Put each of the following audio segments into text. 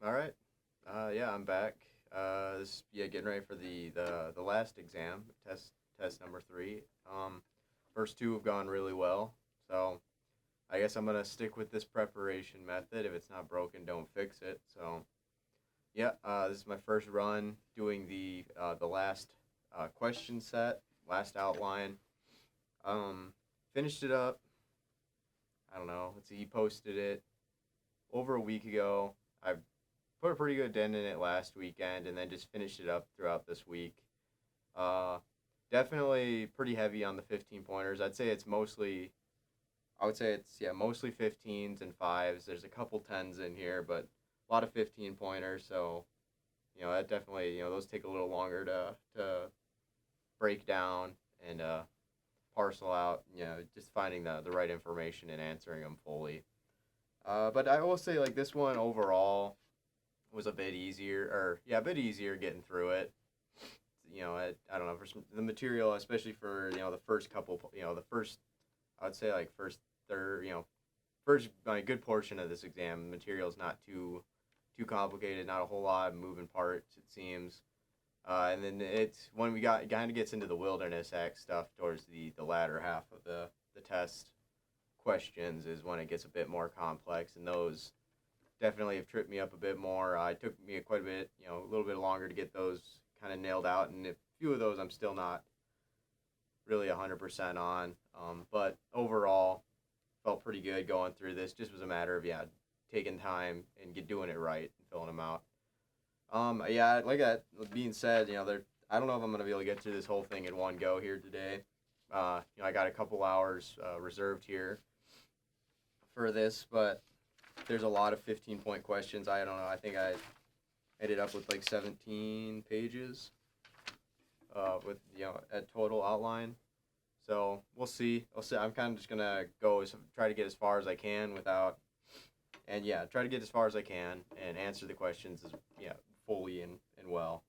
All right. Yeah, I'm back. Getting ready for the last exam, test number three. First two have gone really well, so I guess I'm gonna stick with this preparation method. If it's not broken, don't fix it. So yeah, this is my first run doing the last question set, last outline. Finished it up. I don't know. Let's see. He posted it over a week ago. I put a pretty good dent in it last weekend, and then just finished it up throughout this week. Uh, Definitely pretty heavy on the 15 pointers. I would say it's mostly 15s and fives. There's a couple tens in here, but a lot of 15 pointers. So that definitely those take a little longer to break down and parcel out. Just finding the right information and answering them fully. But I will say like this one overall was a bit easier, or yeah, a bit easier getting through it. I don't know for the material, especially for the first couple, the first I would say like first third, first like good portion of this exam. The material is not too complicated, not a whole lot of moving parts it seems. And then it's when we got kind of gets into the Wilderness Act stuff towards the latter half of the test questions is when it gets a bit more complex, and those definitely have tripped me up a bit more. It took me quite a bit, a little bit longer to get those kind of nailed out, and a few of those I'm still not really 100% on. But overall, felt pretty good going through this. Just was a matter of taking time and doing it right and filling them out. Yeah, like that being said, I don't know if I'm gonna be able to get through this whole thing in one go here today. I got a couple hours reserved here for this, but there's a lot of 15-point questions. I don't know. I think I ended up with like 17 pages with at total outline. So we'll see. I'm kind of just gonna try to get as far as I can try to get as far as I can and answer the questions as fully and well.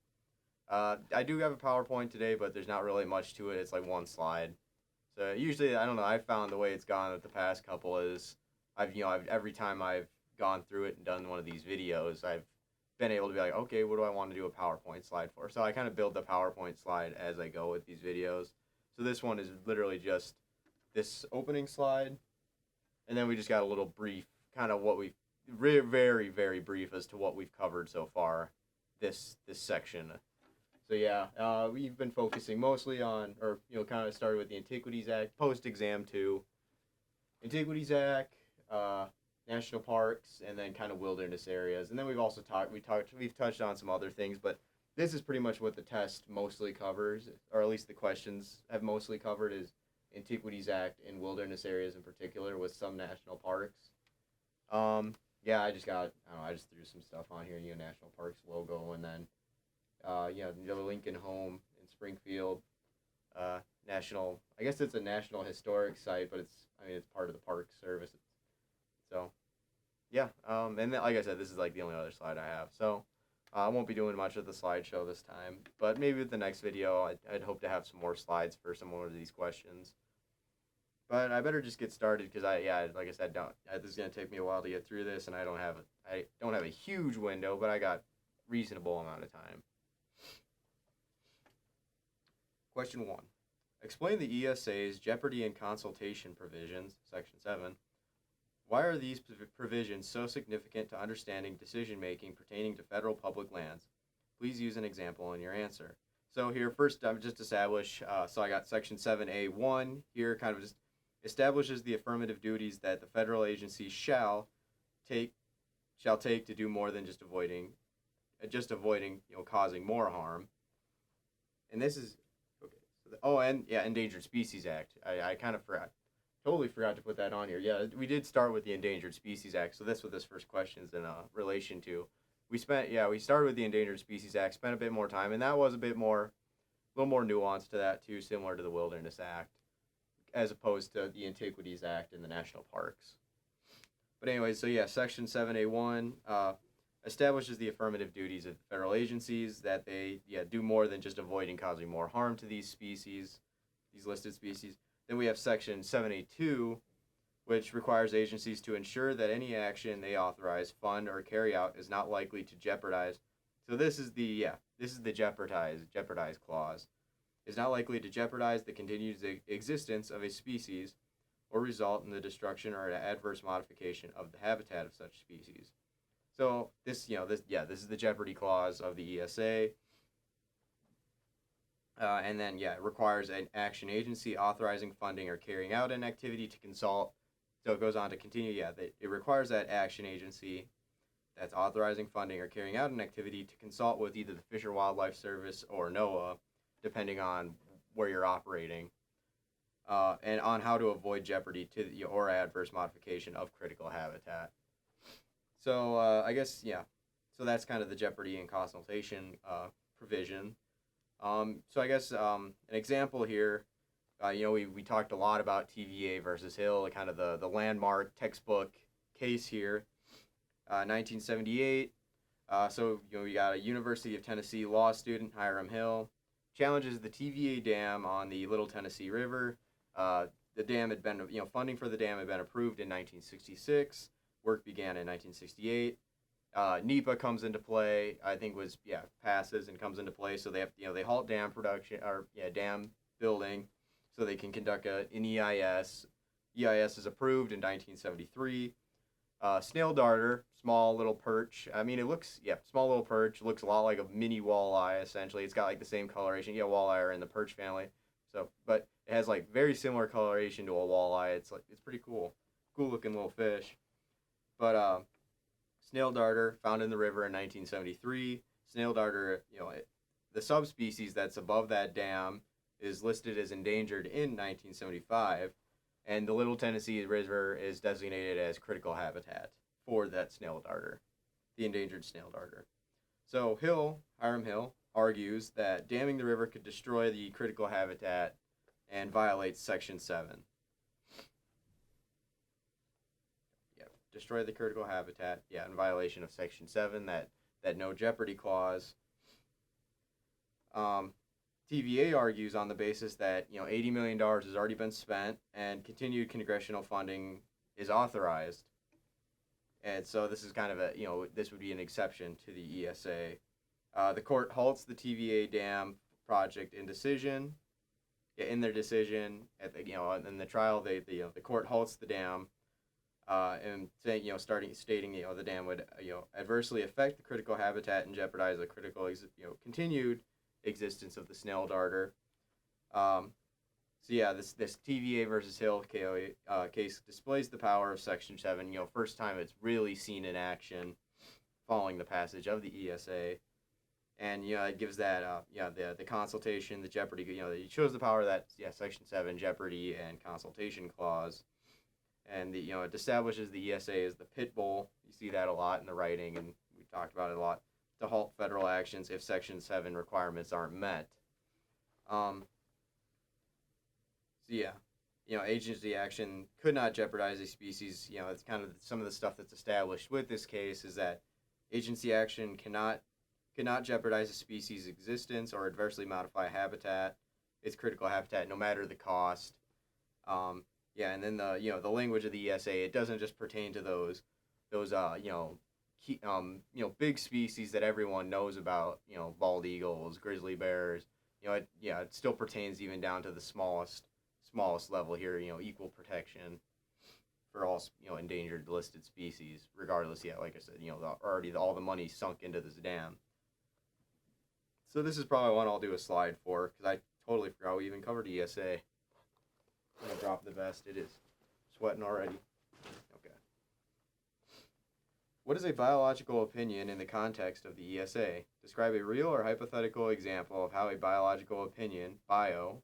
I do have a PowerPoint today, but there's not really much to it. It's like one slide. So usually, I don't know. I found the way it's gone with the past couple is every time I've gone through it and done one of these videos, I've been able to be like, okay, what do I want to do a PowerPoint slide for? So I kind of build the PowerPoint slide as I go with these videos. So this one is literally just this opening slide, and then we just got a little brief, kind of what we've very very brief as to what we've covered so far this section. So yeah, we've been focusing mostly on, or kind of started with the Antiquities Act, post exam two, Antiquities Act, national parks, and then kind of wilderness areas. And then we've touched on some other things, but this is pretty much what the test mostly covers, or at least the questions have mostly covered, is Antiquities Act and wilderness areas in particular, with some national parks. Yeah, I just threw some stuff on here, national parks logo, and then the Lincoln Home in Springfield, I guess it's a national historic site, but it's part of the Park Service. So, yeah, and then, like I said, this is like the only other slide I have. So, I won't be doing much of the slideshow this time, but maybe with the next video, I'd hope to have some more slides for some more of these questions. But I better just get started because like I said, this is gonna take me a while to get through this, and I don't have a huge window, but I got reasonable amount of time. Question 1. Explain the ESA's jeopardy and consultation provisions, Section 7. Why are these provisions so significant to understanding decision-making pertaining to federal public lands? Please use an example in your answer. So here, first, I'm just establish, so I got Section 7A1 here, kind of just establishes the affirmative duties that the federal agency shall take to do more than just avoiding causing more harm. And this is Endangered Species Act. I kind of totally forgot to put that on here. Yeah, we did start with the Endangered Species Act, so that's what this first question is in relation to. We started with the Endangered Species Act, spent a bit more time, and that was a little more nuanced to that too, similar to the Wilderness Act, as opposed to the Antiquities Act and the national parks. But anyway, so yeah, Section 7A1 establishes the affirmative duties of federal agencies that they do more than just avoiding causing more harm to these listed species. Then we have Section 7A2, which requires agencies to ensure that any action they authorize, fund, or carry out is not likely to jeopardize. So this is the jeopardize clause. Is not likely to jeopardize the continued existence of a species or result in the destruction or adverse modification of the habitat of such species. So this is the jeopardy clause of the ESA. And then, it requires an action agency authorizing, funding, or carrying out an activity to consult. So it goes on to continue, it requires that action agency that's authorizing, funding, or carrying out an activity to consult with either the Fish or Wildlife Service or NOAA, depending on where you're operating, and on how to avoid jeopardy to or adverse modification of critical habitat. So so that's kind of the jeopardy and consultation provision. So I guess an example here, we talked a lot about TVA versus Hill, kind of the landmark textbook case here. 1978. We got a University of Tennessee law student, Hiram Hill, challenges the TVA dam on the Little Tennessee River. The dam had been, funding for the dam had been approved in 1966. Work began in 1968. NEPA comes into play. I think passes and comes into play. So they have, they halt dam production dam building, so they can conduct an EIS. EIS is approved in 1973. Snail darter, small little perch. I mean, it looks, small little perch. Looks a lot like a mini walleye, essentially. It's got like the same coloration. Walleye are in the perch family. So, but it has like very similar coloration to a walleye. It's pretty cool. Cool looking little fish. But snail darter found in the river in 1973. Snail darter, the subspecies that's above that dam is listed as endangered in 1975. And the Little Tennessee River is designated as critical habitat for that snail darter, the endangered snail darter. So Hiram Hill, argues that damming the river could destroy the critical habitat and violates Section 7. Destroy the critical habitat, in violation of Section 7, that no jeopardy clause. TVA argues on the basis that $80 million has already been spent and continued congressional funding is authorized, and so this is kind of this would be an exception to the ESA. The court halts the TVA dam project in decision. In their decision at in the trial, the court halts the dam, and saying stating the dam would adversely affect the critical habitat and jeopardize the critical continued existence of the snail darter. This TVA versus Hill case displays the power of Section 7. First time it's really seen in action following the passage of the ESA, and it gives that the consultation, the jeopardy. It shows the power of that Section 7 jeopardy and consultation clause, and it establishes the ESA as the pit bull. You see that a lot in the writing, and we talked about it a lot, to halt federal actions if Section 7 requirements aren't met. Agency action could not jeopardize a species. It's kind of some of the stuff that's established with this case is that agency action cannot jeopardize a species' existence or adversely modify its critical habitat, no matter the cost. And then the language of the ESA, it doesn't just pertain to those big species that everyone knows about, bald eagles, grizzly bears. It still pertains even down to the smallest level here, equal protection for all, endangered listed species, regardless, like I said, already all the money sunk into this dam. So this is probably one I'll do a slide for, because I totally forgot we even covered ESA. I'm going to drop the vest. It is sweating already. Okay. What is a biological opinion in the context of the ESA? Describe a real or hypothetical example of how a biological opinion, biop,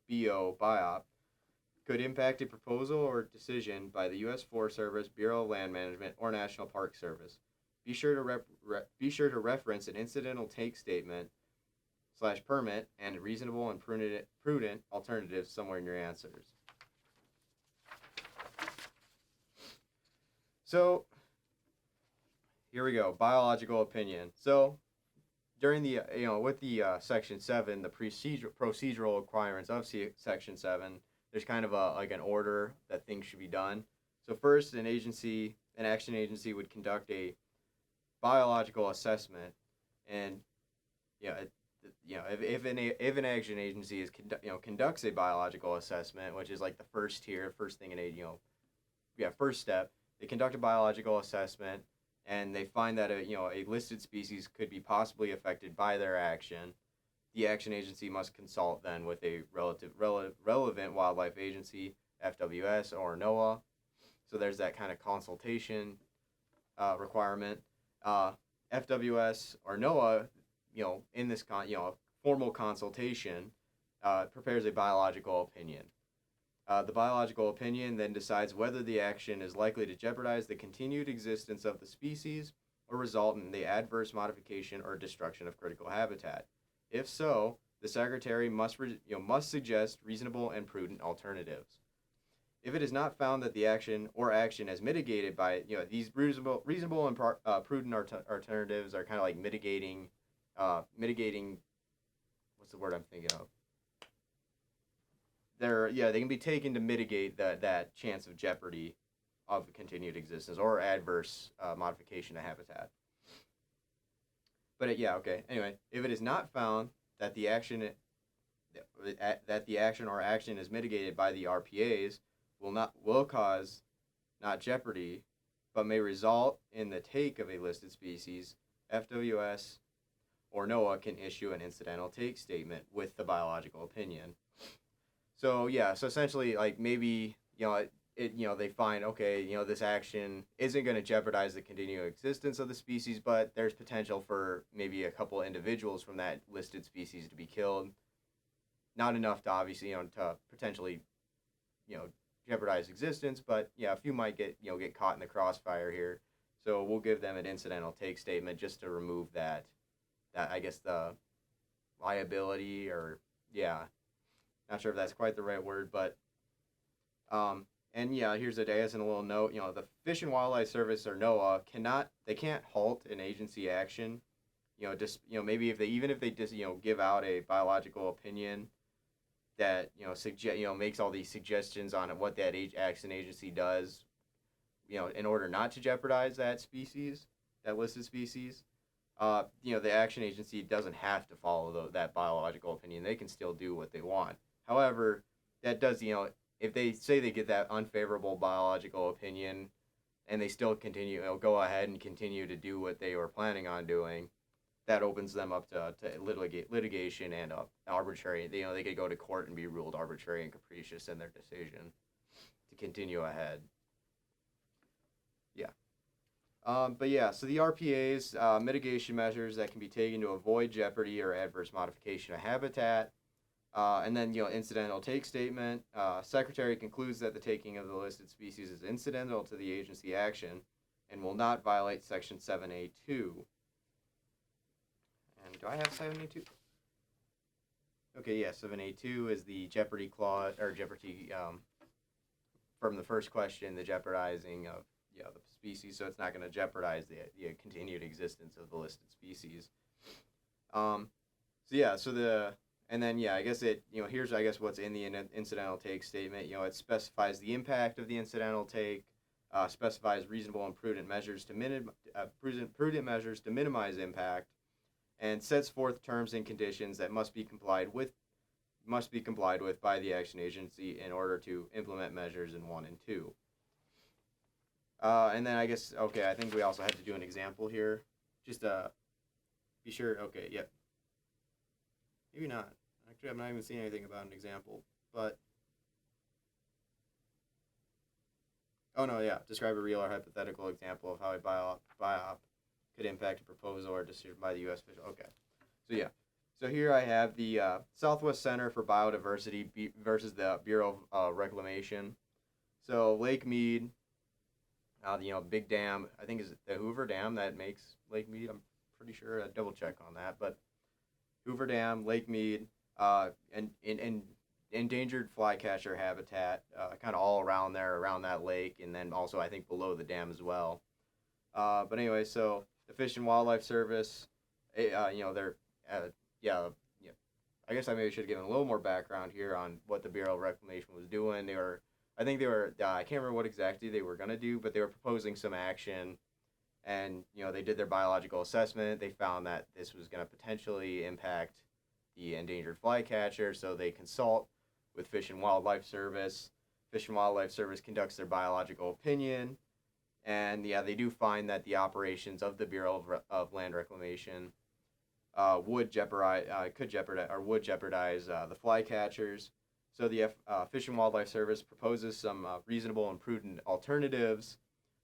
could impact a proposal or decision by the U.S. Forest Service, Bureau of Land Management, or National Park Service. Be sure to reference an incidental take statement / permit and reasonable and prudent alternatives somewhere in your answers. So here we go, biological opinion. So during the with the Section 7, the procedural requirements of Section 7, there's kind of an order that things should be done. So first, an action agency would conduct a biological assessment, and you know, if an action agency conducts a biological assessment, which is like the first tier, first thing first step, they conduct a biological assessment, and they find that a listed species could be possibly affected by their action. The action agency must consult then with a relevant wildlife agency, FWS or NOAA. So there's that kind of consultation requirement. FWS or NOAA, in this formal consultation, prepares a biological opinion. The biological opinion then decides whether the action is likely to jeopardize the continued existence of the species or result in the adverse modification or destruction of critical habitat. If so, the Secretary must suggest reasonable and prudent alternatives. If it is not found that the action is mitigated by these reasonable and prudent alternatives are kind of like mitigating. What's the word I'm thinking of? They can be taken to mitigate that chance of jeopardy of continued existence or adverse modification of habitat. But okay. Anyway, if it is not found that the action or action is mitigated by the RPAs, will cause not jeopardy, but may result in the take of a listed species, FWS or NOAA can issue an incidental take statement with the biological opinion. So so essentially, like maybe they find this action isn't going to jeopardize the continuing existence of the species, but there's potential for maybe a couple individuals from that listed species to be killed. Not enough to obviously to potentially jeopardize existence, but a few might get caught in the crossfire here. So we'll give them an incidental take statement just to remove that I guess the liability or not sure if that's quite the right word, but and here's a little note. The Fish and Wildlife Service or NOAA can't halt an agency action. Maybe if they just give out a biological opinion that makes all these suggestions on what that action agency does, in order not to jeopardize that listed species. The action agency doesn't have to follow that biological opinion. They can still do what they want. However, that does, if they say they get that unfavorable biological opinion and they still continue, go ahead and continue to do what they were planning on doing, that opens them up to litigation and arbitrary. They could go to court and be ruled arbitrary and capricious in their decision to continue ahead. So the RPAs, mitigation measures that can be taken to avoid jeopardy or adverse modification of habitat. And then, incidental take statement. Secretary concludes that the taking of the listed species is incidental to the agency action and will not violate Section 7A2. And do I have 7A2? Okay, 7A2 is the jeopardy clause, or jeopardy from the first question, the jeopardizing of the species, so it's not going to jeopardize the continued existence of the listed species. And then, I guess here's, what's in the incidental take statement. It specifies the impact of the incidental take, specifies reasonable and prudent measures to minimize impact, and sets forth terms and conditions that must be complied with by the action agency in order to implement measures in 1 and 2. And then I think we also have to do an example here, just to be sure. Okay, yep. Maybe not. Actually, I'm not even seeing anything about an example, but... Oh, no, describe a real or hypothetical example of how a biop could impact a proposal or decision by the U.S. official. Okay, so here I have the Southwest Center for Biodiversity versus the Bureau of Reclamation. So Lake Mead, big dam, I think is the Hoover Dam that makes Lake Mead. I'm pretty sure. I'd double check on that, but Hoover Dam, Lake Mead, and endangered flycatcher habitat, kind of all around that lake, and then also I think below the dam as well. But anyway, so the Fish and Wildlife Service, they're I guess I maybe should have given a little more background here on what the Bureau of Reclamation was doing. They were I think they were, I can't remember what exactly they were going to do, but they were proposing some action. And, they did their biological assessment. They found that this was going to potentially impact the endangered flycatcher. So they consult with Fish and Wildlife Service. Fish and Wildlife Service conducts their biological opinion. And, yeah, they do find that the operations of the Bureau of Land Reclamation would jeopardize the flycatchers. So the Fish and Wildlife Service proposes some reasonable and prudent alternatives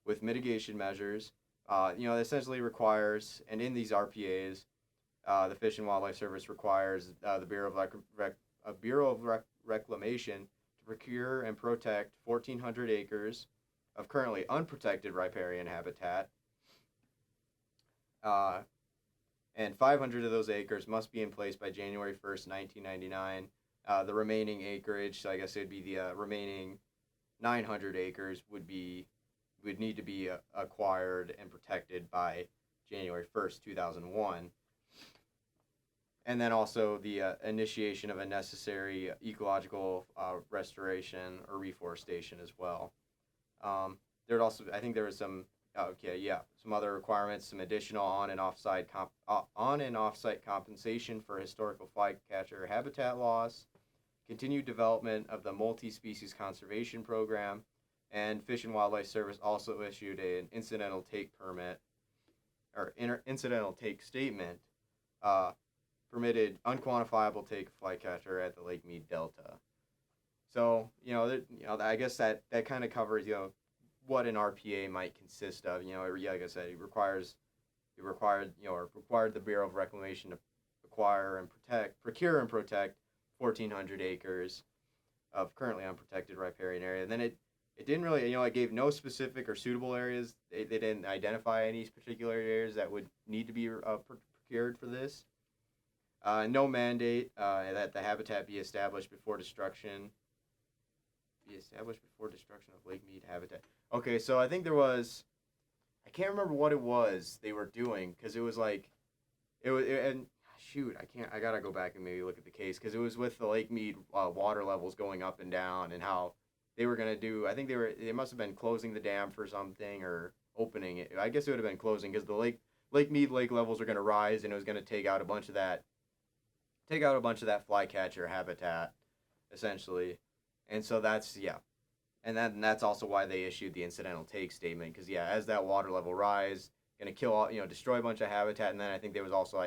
with mitigation measures. Essentially requires, and in these RPAs, the Fish and Wildlife Service requires the Bureau of Reclamation to procure and protect 1,400 acres of currently unprotected riparian habitat. And 500 of those acres must be in place by January 1st, 1999. The remaining acreage, so I guess it would be the remaining 900 acres, would need to be acquired and protected by January 1st, 2001. And then also the initiation of a necessary ecological restoration or reforestation as well. There would also, I think there was some other requirements, some additional on and off-site compensation for historical flycatcher habitat loss, continued development of the multi-species conservation program, and Fish and Wildlife Service also issued an incidental take permit, or incidental take statement, permitted unquantifiable take of flycatcher at the Lake Mead Delta. So, I guess that kind of covers, what an RPA might consist of. Like I said, it required the Bureau of Reclamation to procure and protect 1,400 acres of currently unprotected riparian area. And then it didn't really, it gave no specific or suitable areas. They didn't identify any particular areas that would need to be procured for this. No mandate that the habitat be established before destruction of Lake Mead habitat. Okay, so I think I can't remember what it was they were doing, because it was like, I gotta go back and maybe look at the case, because it was with the Lake Mead water levels going up and down, and how they were gonna do, I think they must have been closing the dam for something, or opening it. I guess it would have been closing, because the Lake Mead lake levels were gonna rise, and it was gonna take out a bunch of that flycatcher habitat, essentially. And so and that's also why they issued the incidental take statement, because as that water level rise, gonna kill all, destroy a bunch of habitat. And then I think there was also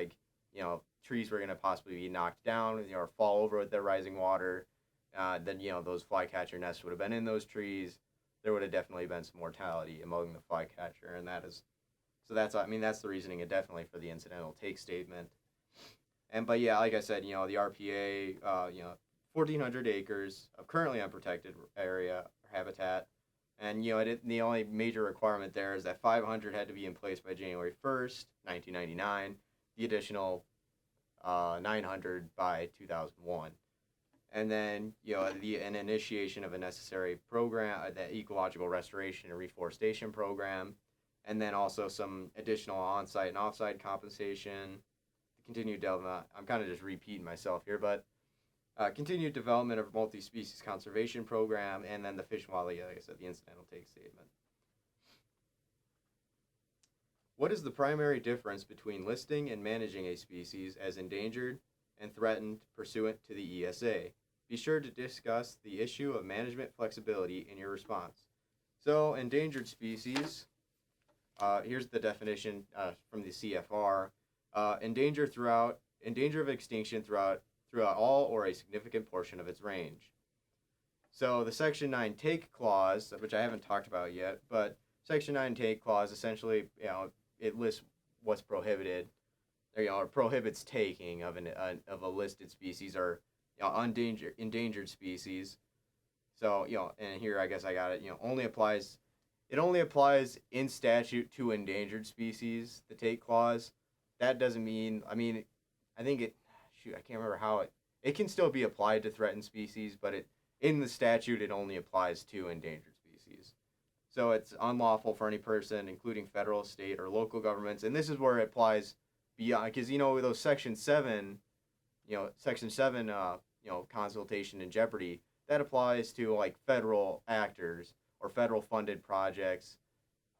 trees were gonna possibly be knocked down, or fall over with their rising water. Then those flycatcher nests would have been in those trees. There would have definitely been some mortality among the flycatcher, and that's the reasoning, definitely, for the incidental take statement. But like I said, the RPA, 1,400 acres of currently unprotected area or habitat, and the only major requirement there is that 500 had to be in place by January 1st, 1999. The additional 900 by 2001, and then an initiation of a necessary program, that ecological restoration and reforestation program, and then also some additional on-site and off-site compensation. Continued development. I'm kind of just repeating myself here, but continued development of multi-species conservation program, and then the Fish and Wildlife, like I said, the incidental take statement. What is the primary difference between listing and managing a species as endangered and threatened pursuant to the ESA? Be sure to discuss the issue of management flexibility in your response. So, endangered species, here's the definition from the CFR. Endanger of extinction throughout all or a significant portion of its range. So the Section 9 take clause, which I haven't talked about yet, but Section 9 take clause essentially, it lists what's prohibited, or prohibits taking of a listed species, or endangered species. So and here I guess I got it. It only applies in statute to endangered species. The take clause. That doesn't mean, I think I can't remember how it can still be applied to threatened species, but in the statute, it only applies to endangered species. So it's unlawful for any person, including federal, state, or local governments, and this is where it applies beyond, because, those Section 7, consultation and jeopardy, that applies to like federal actors or federal funded projects,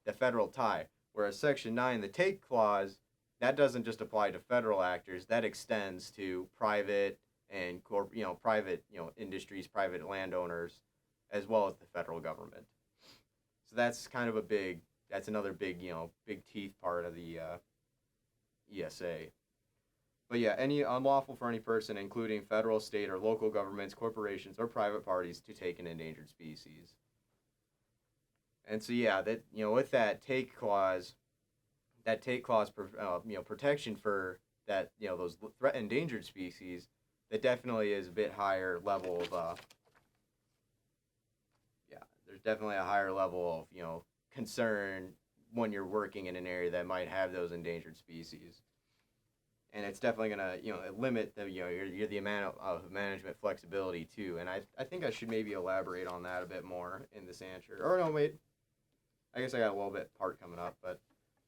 the federal tie. Whereas Section 9, the take clause, that doesn't just apply to federal actors, that extends to private and private, industries, private landowners, as well as the federal government. So that's kind of that's another big, big teeth part of the ESA. But yeah, any unlawful for any person, including federal, state, or local governments, corporations, or private parties, to take an endangered species. And so yeah, that with that take clause, protection for that, those threatened endangered species, that definitely is a bit higher level of there's definitely a higher level of concern when you're working in an area that might have those endangered species. And it's definitely gonna limit the the amount of management flexibility too. And I think I should maybe elaborate on that a bit more in this answer. Or no, wait, I guess I got a little bit part coming up, but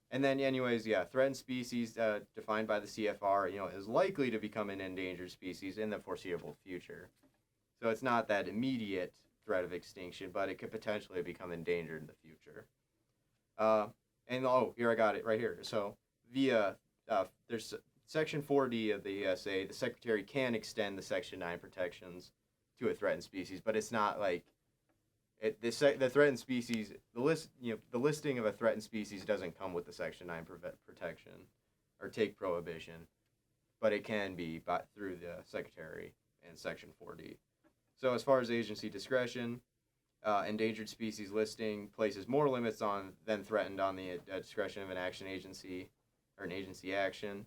and then anyways, yeah, threatened species defined by the CFR, is likely to become an endangered species in the foreseeable future. So it's not that immediate threat of extinction, but it could potentially become endangered in the future. And here I got it right here. So via there's Section 4D of the ESA, the Secretary can extend the Section 9 protections to a threatened species, but it's not like the threatened species, the listing of a threatened species doesn't come with the Section 9 protection or take prohibition, but it can be through the Secretary and Section 4D. So as far as agency discretion, endangered species listing places more limits than threatened on the discretion of an action agency or an agency action.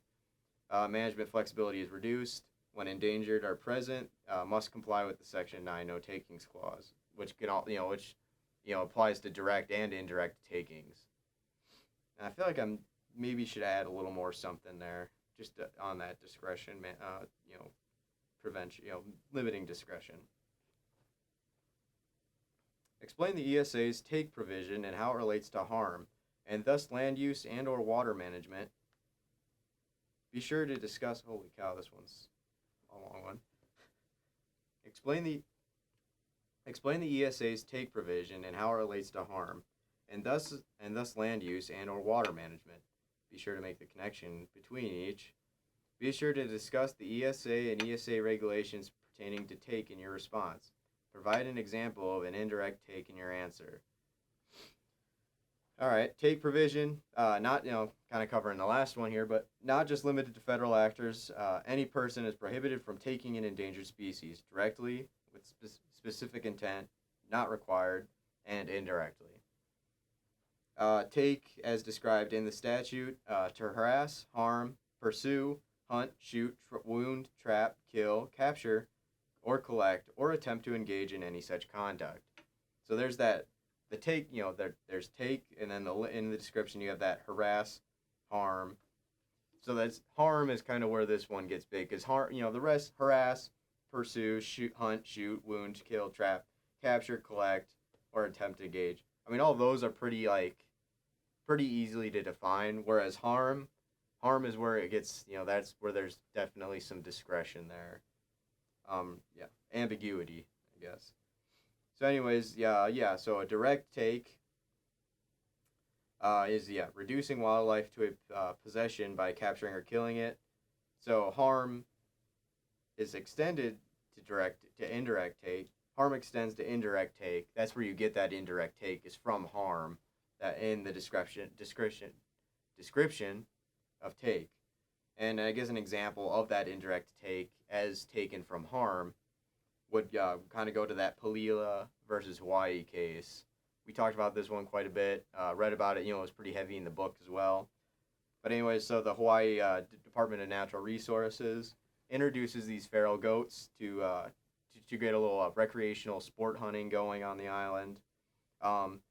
Management flexibility is reduced when endangered are present. Must comply with the Section 9 no takings clause, which applies to direct and indirect takings. And I feel like I'm maybe should add a little more something there, just on that discretion, prevention, limiting discretion. Explain the ESA's take provision and how it relates to harm, and thus land use and or water management. Be sure to discuss. Holy cow, this one's a long one. Explain the ESA's take provision and how it relates to harm, and thus land use and or water management. Be sure to make the connection between each. Be sure to discuss the ESA and ESA regulations pertaining to take in your response. Provide an example of an indirect take in your answer. All right, take provision, not, kind of covering the last one here, but not just limited to federal actors. Any person is prohibited from taking an endangered species directly with specific intent, not required, and indirectly. Take, as described in the statute, to harass, harm, pursue, hunt, shoot, wound, trap, kill, capture, or collect, or attempt to engage in any such conduct. So there's that. The take, there's take, and then in the description you have that harass, harm. So that's harm is kind of where this one gets big, because harm, the rest, harass, pursue, shoot, hunt, shoot, wound, kill, trap, capture, collect, or attempt to engage. I mean, all those are pretty easily to define. Whereas harm is where it gets, that's where there's definitely some discretion there. Ambiguity, I guess. So anyways, so a direct take is reducing wildlife to a possession by capturing or killing it. So harm is extended to indirect take. Harm extends to indirect take. That's where you get that indirect take, is from harm, that in the description of take. And I guess an example of that indirect take as taken from harm would kind of go to that Palila versus Hawaii case. We talked about this one quite a bit, read about it, it was pretty heavy in the book as well. But anyways, so the Hawaii Department of Natural Resources introduces these feral goats to get a little recreational sport hunting going on the island.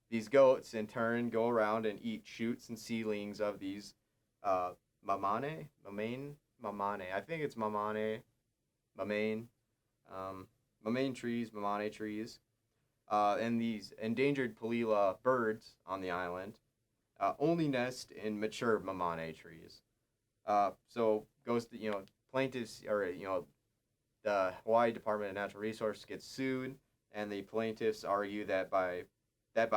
These goats, in turn, go around and eat shoots and seedlings of these mamane, I think it's mamane trees, and these endangered Palila birds on the island only nest in mature mamane trees. So goes to, plaintiffs, or, the Hawaii Department of Natural Resources gets sued and the plaintiffs argue that by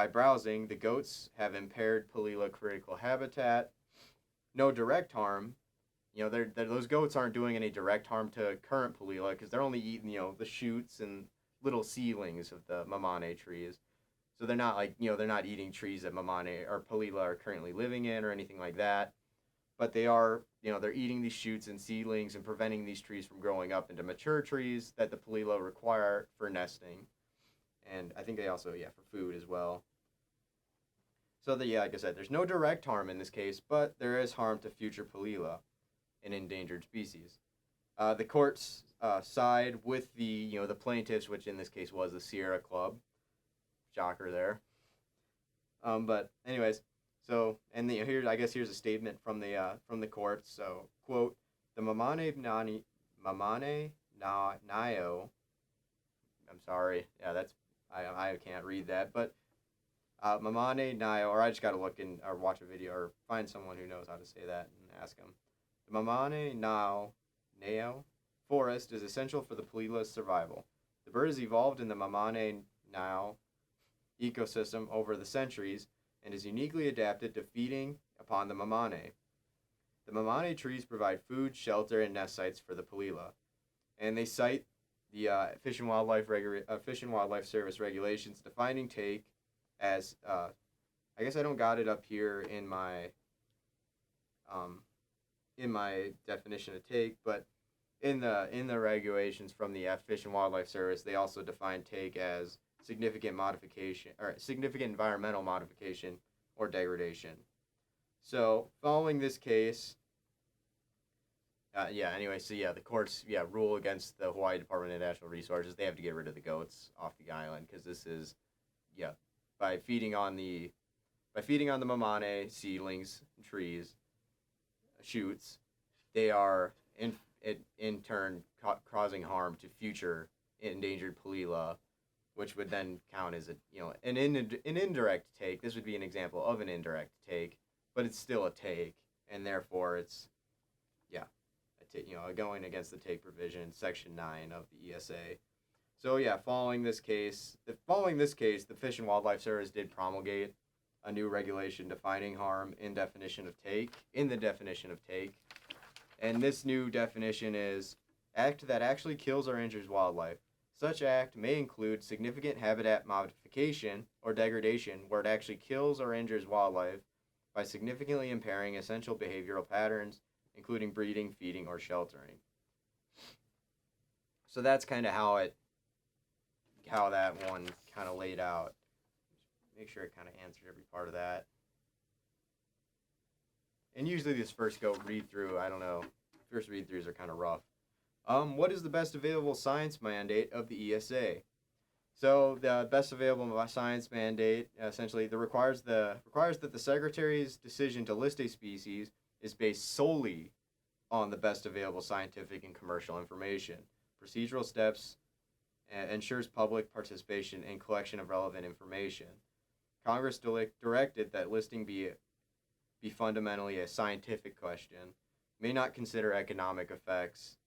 browsing, the goats have impaired Palila critical habitat. No direct harm. Those goats aren't doing any direct harm to current Palila because they're only eating, the shoots and little seedlings of the mamane trees. So they're not they're not eating trees that mamane or Palila are currently living in or anything like that. But they are, they're eating these shoots and seedlings and preventing these trees from growing up into mature trees that the Palila require for nesting. And I think they also, for food as well. So, like I said, there's no direct harm in this case, but there is harm to future Palila, an endangered species. The courts side with the plaintiffs, which in this case was the Sierra Club. Shocker there. But anyways, so here's a statement from the courts. So quote, the Mamane Nio. I'm sorry. Yeah, that's I can't read that, but Mamane Nio, or I just gotta look in or watch a video or find someone who knows how to say that and ask them. The Mamane Nio forest is essential for the Palila's survival. The bird has evolved in the Mamane Nio ecosystem over the centuries and is uniquely adapted to feeding upon the mamane. The mamane trees provide food, shelter, and nest sites for the Palila. And they cite the Fish and Wildlife Service regulations defining take as I guess I don't got it up here in my definition of take, but in the regulations from the Fish and Wildlife Service, they also define take as significant modification or significant environmental modification or degradation. So following this case, the courts rule against the Hawaii Department of Natural Resources. They have to get rid of the goats off the island because this is by feeding on the mamane seedlings, trees, shoots, they are in turn causing harm to future endangered Palila, which would then count as an indirect take. This would be an example of an indirect take, but it's still a take, and therefore it's going against the take provision, Section 9 of the ESA. So following this case, the Fish and Wildlife Service did promulgate a new regulation defining harm in the definition of take, and this new definition is act that actually kills or injures wildlife. Such act may include significant habitat modification or degradation where it actually kills or injures wildlife by significantly impairing essential behavioral patterns, including breeding, feeding, or sheltering. So that's kind of how that one kind of laid out. Make sure it kind of answered every part of that. And usually this first read-through, I don't know, first read-throughs are kind of rough. What is the best available science mandate of the ESA? So the best available science mandate essentially requires that the Secretary's decision to list a species is based solely on the best available scientific and commercial information. Procedural steps ensures public participation and collection of relevant information. Congress directed that listing be fundamentally a scientific question, may not consider economic effects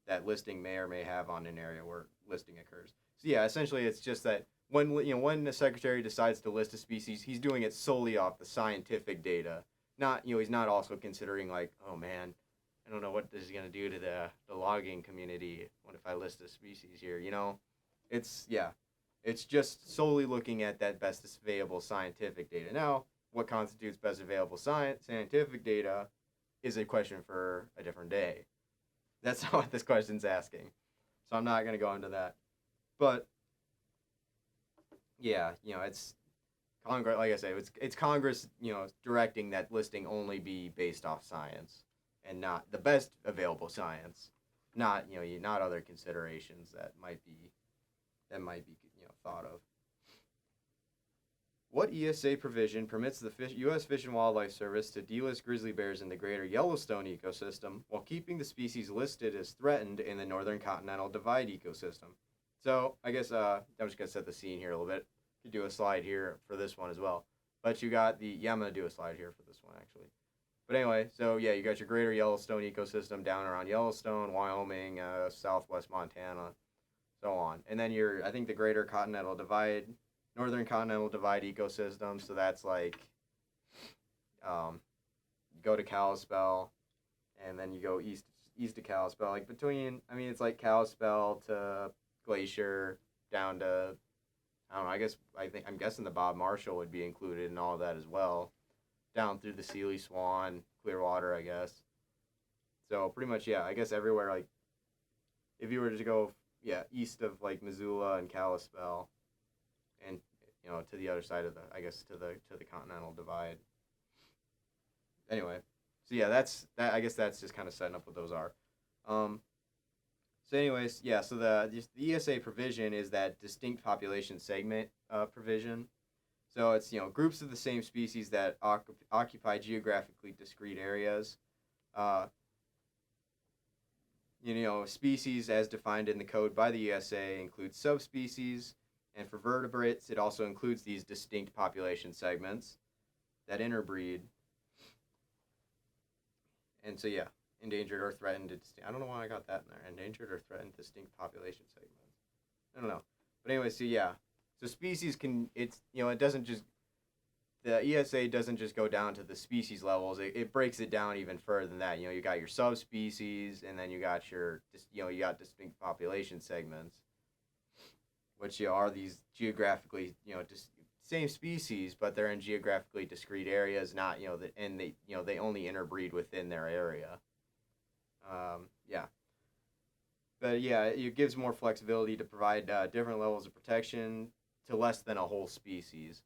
that listing may or may have on an area where listing occurs. So essentially it's just that when the Secretary decides to list a species, he's doing it solely off the scientific data. Not he's not also considering like, oh man, I don't know what this is gonna do to the logging community. What if I list a species here? It's just solely looking at that best available scientific data. Now, what constitutes best available scientific data is a question for a different day. That's not what this question's asking. So I'm not going to go into that. But, it's Congress, like I say, it's Congress, directing that listing only be based off science and not the best available science, not other considerations that might be thought of. What ESA provision permits the U.S. Fish and Wildlife Service to delist grizzly bears in the greater Yellowstone ecosystem while keeping the species listed as threatened in the Northern Continental Divide ecosystem? So I guess I'm just going to set the scene here a little bit. Could do a slide here for this one as well. But you got I'm going to do a slide here for this one actually. But anyway, so you got your greater Yellowstone ecosystem down around Yellowstone, Wyoming, southwest Montana. so on. And then I think the Greater Continental Divide, Northern Continental Divide ecosystem. So that's like, you go to Kalispell, and then you go east to Kalispell. Like between, I mean, it's like Kalispell to Glacier down to, I don't know. I'm guessing the Bob Marshall would be included in all of that as well, down through the Sealy Swan, Clearwater, I guess. So pretty much, yeah. I guess everywhere, like, if you were to go, yeah, east of like Missoula and Kalispell, and to the other side of the, I guess, to the Continental Divide. Anyway, so yeah, that's that. I guess that's just kind of setting up what those are. So anyways, yeah. So the ESA provision is that distinct population segment provision. So it's groups of the same species that occupy geographically discrete areas. Uh, species as defined in the code by the ESA includes subspecies, and for vertebrates, it also includes these distinct population segments that interbreed. And so, yeah, endangered or threatened. I don't know why I got that in there. Endangered or threatened distinct population segments. I don't know. But anyway, so yeah. So species it doesn't just, the ESA doesn't just go down to the species levels. It breaks it down even further than that. You got your subspecies, and then you got you got distinct population segments, which are these geographically, just same species, but they're in geographically discrete areas, not and they only interbreed within their area. Yeah. But yeah, it gives more flexibility to provide different levels of protection to less than a whole species.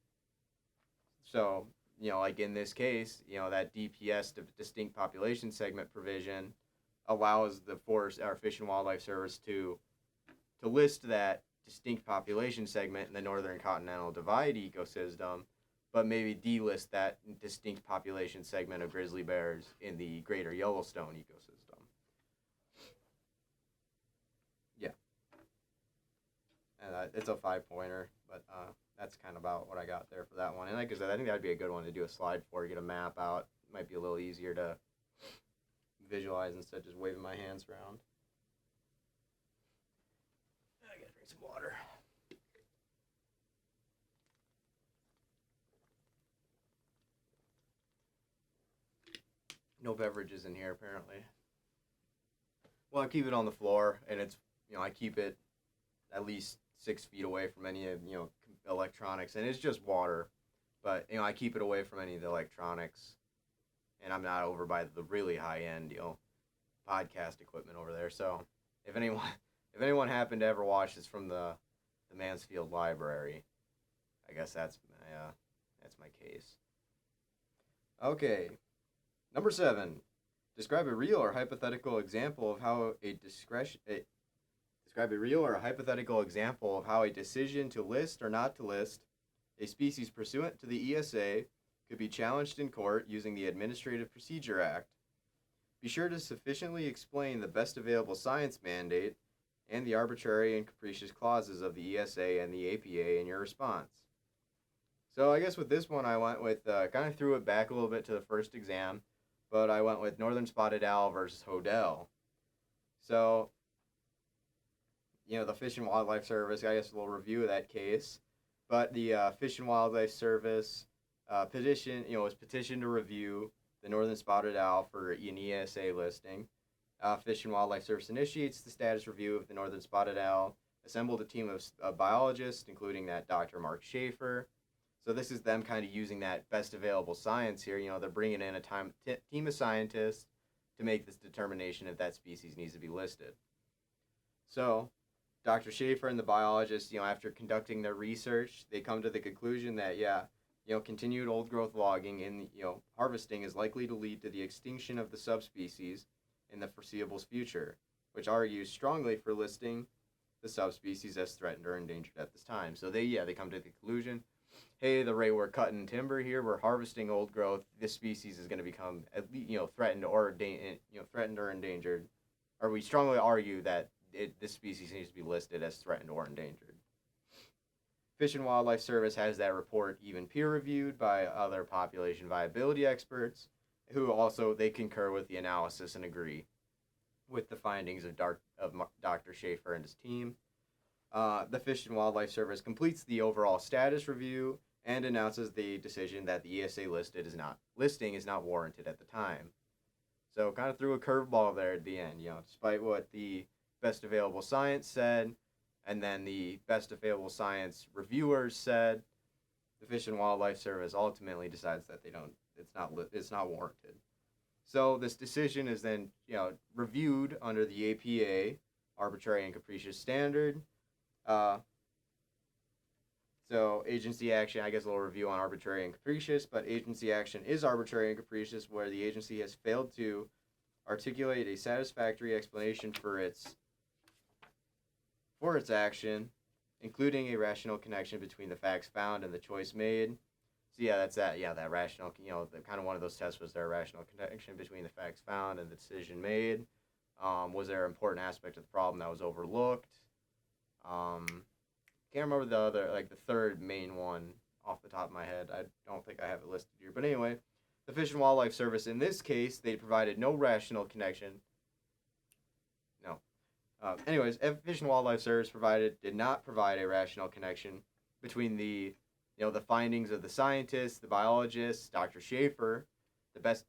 So, like in this case, that DPS, distinct population segment provision, allows the Forest or Fish and Wildlife Service to list that distinct population segment in the Northern Continental Divide ecosystem, but maybe delist that distinct population segment of grizzly bears in the Greater Yellowstone ecosystem. Yeah. And it's a 5-pointer, but that's kind of about what I got there for that one. And like I said, I think that'd be a good one to do a slide for, get a map out. Might be a little easier to visualize instead of just waving my hands around. I gotta drink some water. No beverages in here, apparently. Well, I keep it on the floor, and it's, I keep it at least 6 feet away from any of, electronics, and it's just water. But, I keep it away from any of the electronics, and I'm not over by the really high-end, podcast equipment over there. So, if anyone happened to ever watch this from the Mansfield Library, I guess that's my case. Okay. Number 7. Describe a real or hypothetical example of how describe a real or a hypothetical example of how a decision to list or not to list a species pursuant to the ESA could be challenged in court using the Administrative Procedure Act. Be sure to sufficiently explain the best available science mandate and the arbitrary and capricious clauses of the ESA and the APA in your response. So I guess with this one I went with, kind of threw it back a little bit to the first exam, but I went with Northern Spotted Owl versus Hodel. So, the Fish and Wildlife Service, I guess a little review of that case. But the Fish and Wildlife Service was petitioned to review the Northern Spotted Owl for an ESA listing. Fish and Wildlife Service initiates the status review of the Northern Spotted Owl, assembled a team of biologists, including that Dr. Mark Schaefer. So this is them kind of using that best available science here. They're bringing in a team of scientists to make this determination if that species needs to be listed. So Dr. Schaefer and the biologists, after conducting their research, they come to the conclusion that, continued old growth logging and, harvesting is likely to lead to the extinction of the subspecies in the foreseeable future, which argues strongly for listing the subspecies as threatened or endangered at this time. So they come to the conclusion, hey, the rate we're cutting timber here, we're harvesting old growth, this species is going to become at least, threatened or endangered, or we strongly argue that this species needs to be listed as threatened or endangered. Fish and Wildlife Service has that report even peer-reviewed by other population viability experts, who also, they concur with the analysis and agree with the findings of Dr. Schaefer and his team. The Fish and Wildlife Service completes the overall status review and announces the decision that the ESA listing is not warranted at the time. So kind of threw a curveball there at the end, despite what the best available science said, and then the best available science reviewers said, the Fish and Wildlife Service ultimately decides that it's not warranted. So this decision is then reviewed under the APA, Arbitrary and Capricious Standard. So agency action, I guess a little review on arbitrary and capricious, but agency action is arbitrary and capricious where the agency has failed to articulate a satisfactory explanation for its action, including a rational connection between the facts found and the choice made. So yeah, that's that. Yeah, that rational, the kind of one of those tests was there a rational connection between the facts found and the decision made? Was there an important aspect of the problem that was overlooked? Can't remember the third main one off the top of my head. I don't think I have it listed here. But anyway, the Fish and Wildlife Service, in this case, they provided no rational connection. No. Anyways, Fish and Wildlife Service did not provide a rational connection between the findings of the scientists, the biologists, Dr. Schaefer.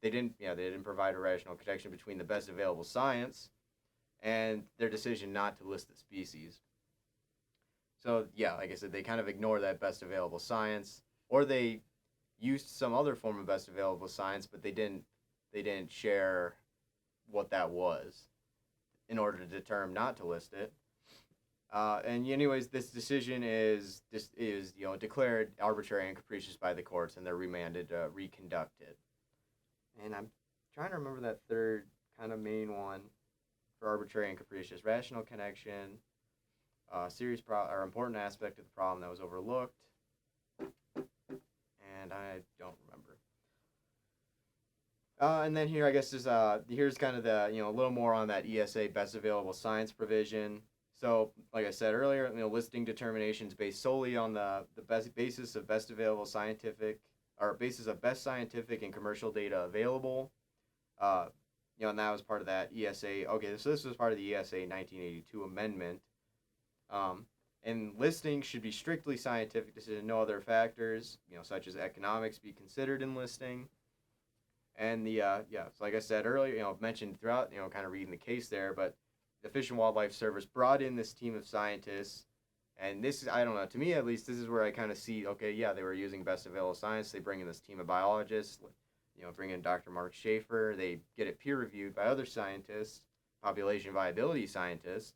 They didn't provide a rational connection between the best available science and their decision not to list the species. So, yeah, like I said, they kind of ignore that best available science, or they used some other form of best available science, but they didn't share what that was in order to determine not to list it. And anyways, this decision is declared arbitrary and capricious by the courts, and they're remanded to reconduct it. And I'm trying to remember that third kind of main one for arbitrary and capricious: rational connection. Or important aspect of the problem that was overlooked, and I don't remember. And then here, I guess, is here's kind of the a little more on that ESA best available science provision. So, like I said earlier, listing determinations based solely on the basis of best available scientific or basis of best scientific and commercial data available. And that was part of that ESA. Okay, so this was part of the ESA 1982 amendment. And listing should be strictly scientific decision, no other factors, such as economics, be considered in listing. And so like I said earlier, mentioned throughout, kind of reading the case there, but the Fish and Wildlife Service brought in this team of scientists, and this is, I don't know, to me at least, this is where I kind of see, okay, yeah, they were using best available science. They bring in this team of biologists, bring in Dr. Mark Schaefer. They get it peer reviewed by other scientists, population viability scientists.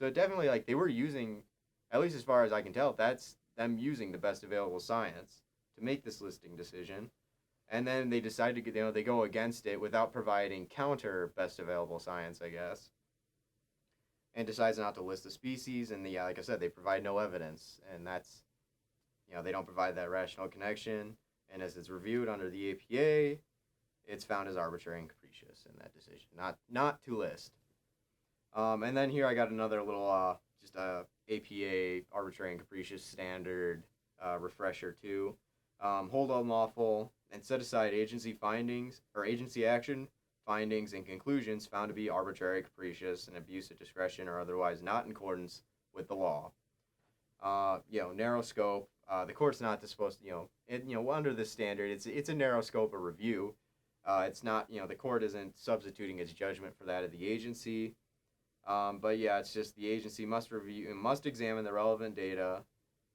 So definitely, they were using, at least as far as I can tell, that's them using the best available science to make this listing decision. And then they decide to, they go against it without providing counter best available science, I guess. And decides not to list the species. And like I said, they provide no evidence. And that's, they don't provide that rational connection. And as it's reviewed under the APA, it's found as arbitrary and capricious in that decision, not to list. And then here I got another little just APA arbitrary and capricious standard refresher too. Hold unlawful and set aside agency findings or agency action findings and conclusions found to be arbitrary, capricious, and abuse of discretion or otherwise not in accordance with the law. Narrow scope. The court's not supposed to, under this standard, it's a narrow scope of review. It's not, the court isn't substituting its judgment for that of the agency. But yeah, it's just the agency must examine the relevant data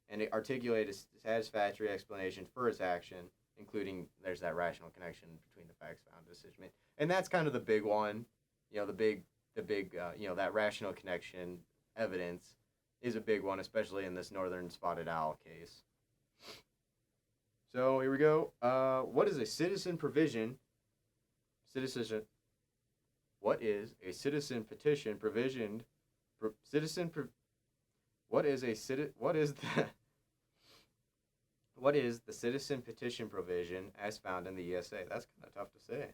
and articulate a satisfactory explanation for its action, including there's that rational connection between the facts found and decision made. And that's kind of the big one, the big that rational connection evidence is a big one, especially in this northern spotted owl case. So here we go. What is a citizen provision? What is a citizen petition provisioned? What is the citizen petition provision as found in the ESA? That's kind of tough to say.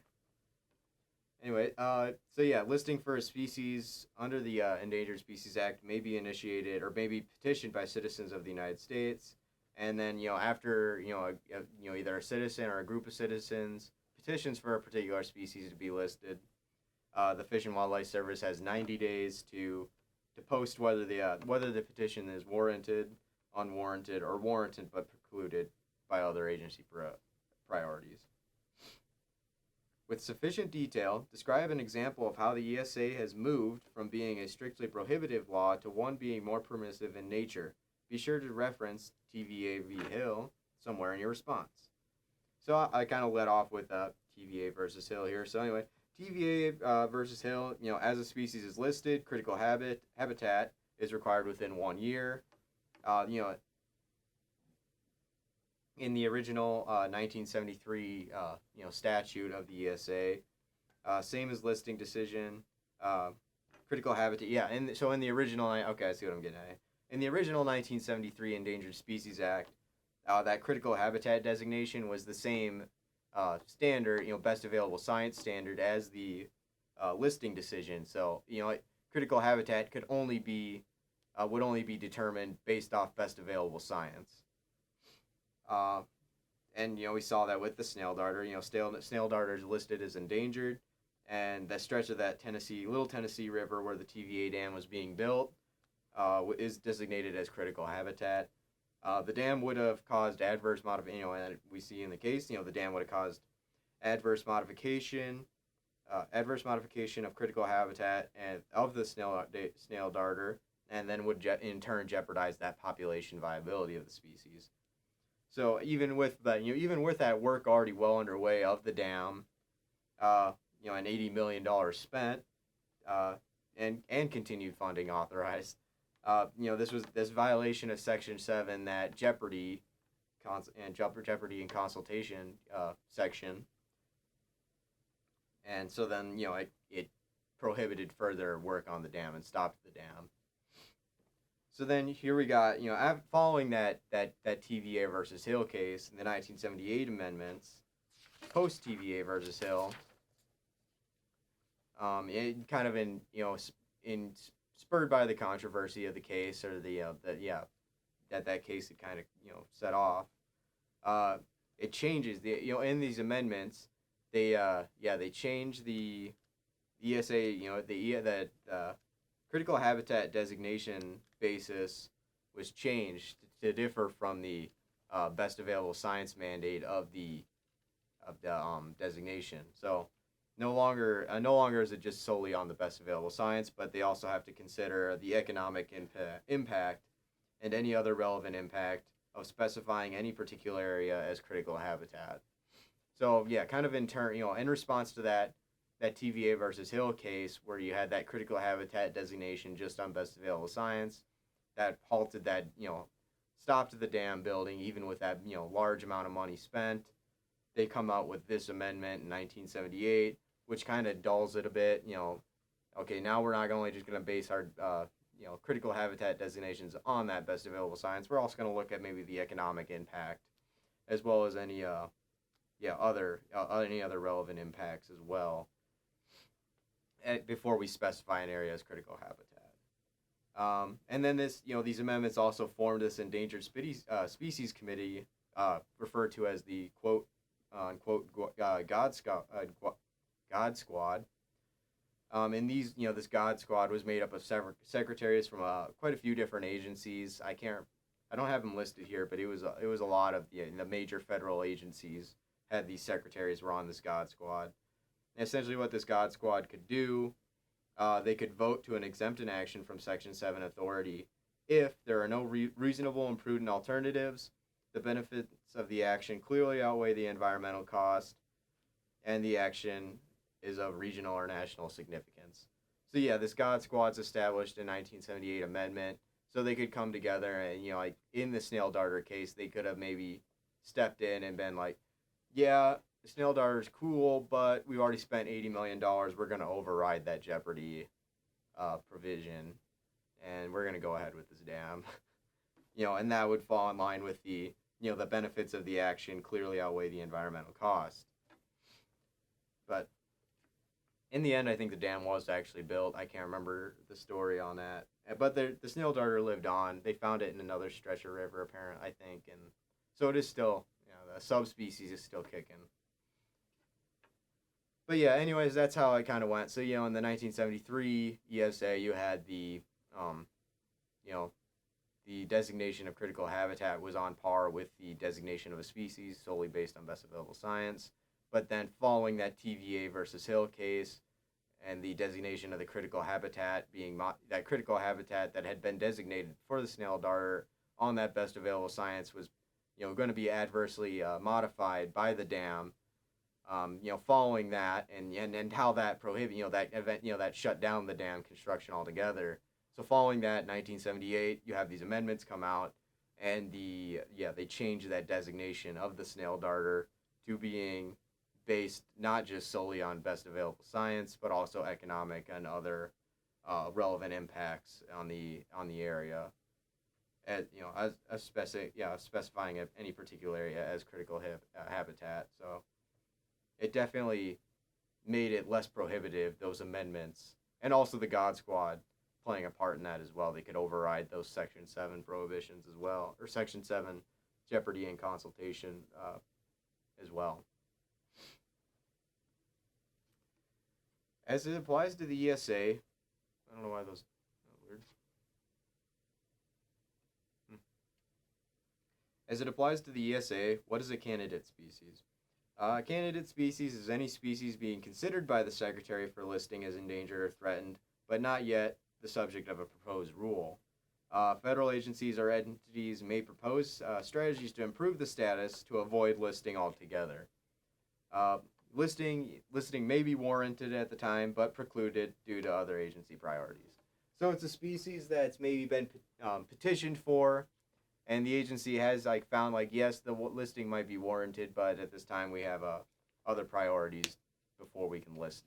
Anyway, so yeah, listing for a species under the Endangered Species Act may be initiated or may be petitioned by citizens of the United States, and then after either a citizen or a group of citizens petitions for a particular species to be listed. The Fish and Wildlife Service has 90 days to to post whether the petition is warranted, unwarranted, or warranted but precluded by other agency priorities. With sufficient detail, describe an example of how the ESA has moved from being a strictly prohibitive law to one being more permissive in nature. Be sure to reference TVA v. Hill somewhere in your response. So I kind of led off with TVA versus Hill here. So anyway, TVA versus Hill, as a species is listed, critical habitat is required within 1 year. In the original 1973 statute of the ESA, same as listing decision, critical habitat. Yeah, so in the original, okay, I see what I'm getting at. In the original 1973 Endangered Species Act, that critical habitat designation was the same standard, best available science standard as the listing decision. So critical habitat would only be determined based off best available science. And we saw that with the snail darter. Snail darter is listed as endangered, and that stretch of that Little Tennessee River where the TVA dam was being built is designated as critical habitat. The dam would have caused adverse modification. And we see in the case, the dam would have caused adverse modification of critical habitat and of the snail darter, and then would in turn jeopardize that population viability of the species. So even with that work already well underway of the dam, and $80 million spent, and continued funding authorized, this violation of Section 7, that jeopardy and consultation section, and so then it prohibited further work on the dam and stopped the dam. So then here we got, following that TVA versus Hill case in the 1978 amendments, post TVA versus Hill, it kind of in spurred by the controversy of the case, or that case had kind of set off. It changes in these amendments. They change the ESA. Critical habitat designation basis was changed to differ from the best available science mandate of the designation. So no longer is it just solely on the best available science, but they also have to consider the economic impact and any other relevant impact of specifying any particular area as critical habitat. So kind of in response to that TVA versus Hill case, where you had that critical habitat designation just on best available science, that halted that, stopped the dam building, even with that, large amount of money spent. They come out with this amendment in 1978, which kind of dulls it a bit. Okay, now we're not only just going to base our, critical habitat designations on that best available science. We're also going to look at maybe the economic impact, as well as any other relevant impacts as well, before we specify an area as critical habitat. And then these amendments also formed this Endangered Species Committee, referred to as the quote unquote God Squad. And this God Squad was made up of secretaries from quite a few different agencies. I don't have them listed here, but it was a lot of the major federal agencies had these secretaries were on this God Squad. And essentially what this God Squad could do, they could vote to an exempt an action from Section 7 authority if there are no reasonable and prudent alternatives, the benefits of the action clearly outweigh the environmental cost, and the action is of regional or national significance. So this God Squad's established in 1978 amendment, so they could come together and, like in the snail darter case, they could have maybe stepped in and been like, the snail darter's cool, but we've already spent $80 million. We're going to override that jeopardy provision, and we're going to go ahead with this dam. And that would fall in line with the benefits of the action clearly outweigh the environmental cost. But in the end, I think the dam was actually built. I can't remember the story on that. But the snail darter lived on. They found it in another stretch of river, apparently, I think. And so it is still, the subspecies is still kicking. But anyways, that's how it kind of went. So, in the 1973 ESA, you had the you know, the designation of critical habitat was on par with the designation of a species solely based on best available science. But then following that TVA versus Hill case and the designation of the critical habitat being that critical habitat that had been designated for the snail darter on that best available science was, going to be adversely modified by the dam. Following that and how that prohibit, that event, that shut down the dam construction altogether. So following that, 1978, you have these amendments come out, and they change that designation of the snail darter to being based not just solely on best available science, but also economic and other relevant impacts on the area. As specifying any particular area as critical habitat. So it definitely made it less prohibitive, those amendments, and also the God Squad playing a part in that as well. They could override those Section 7 prohibitions as well, or Section 7 jeopardy and consultation as well. As it applies to the ESA, I don't know why those are weird. As it applies to the ESA, what is a candidate species? A candidate species is any species being considered by the Secretary for listing as endangered or threatened, but not yet the subject of a proposed rule. Federal agencies or entities may propose strategies to improve the status to avoid listing altogether. Listing may be warranted at the time, but precluded due to other agency priorities. So it's a species that's maybe been petitioned for, and the agency has found yes, the listing might be warranted, but at this time we have other priorities before we can list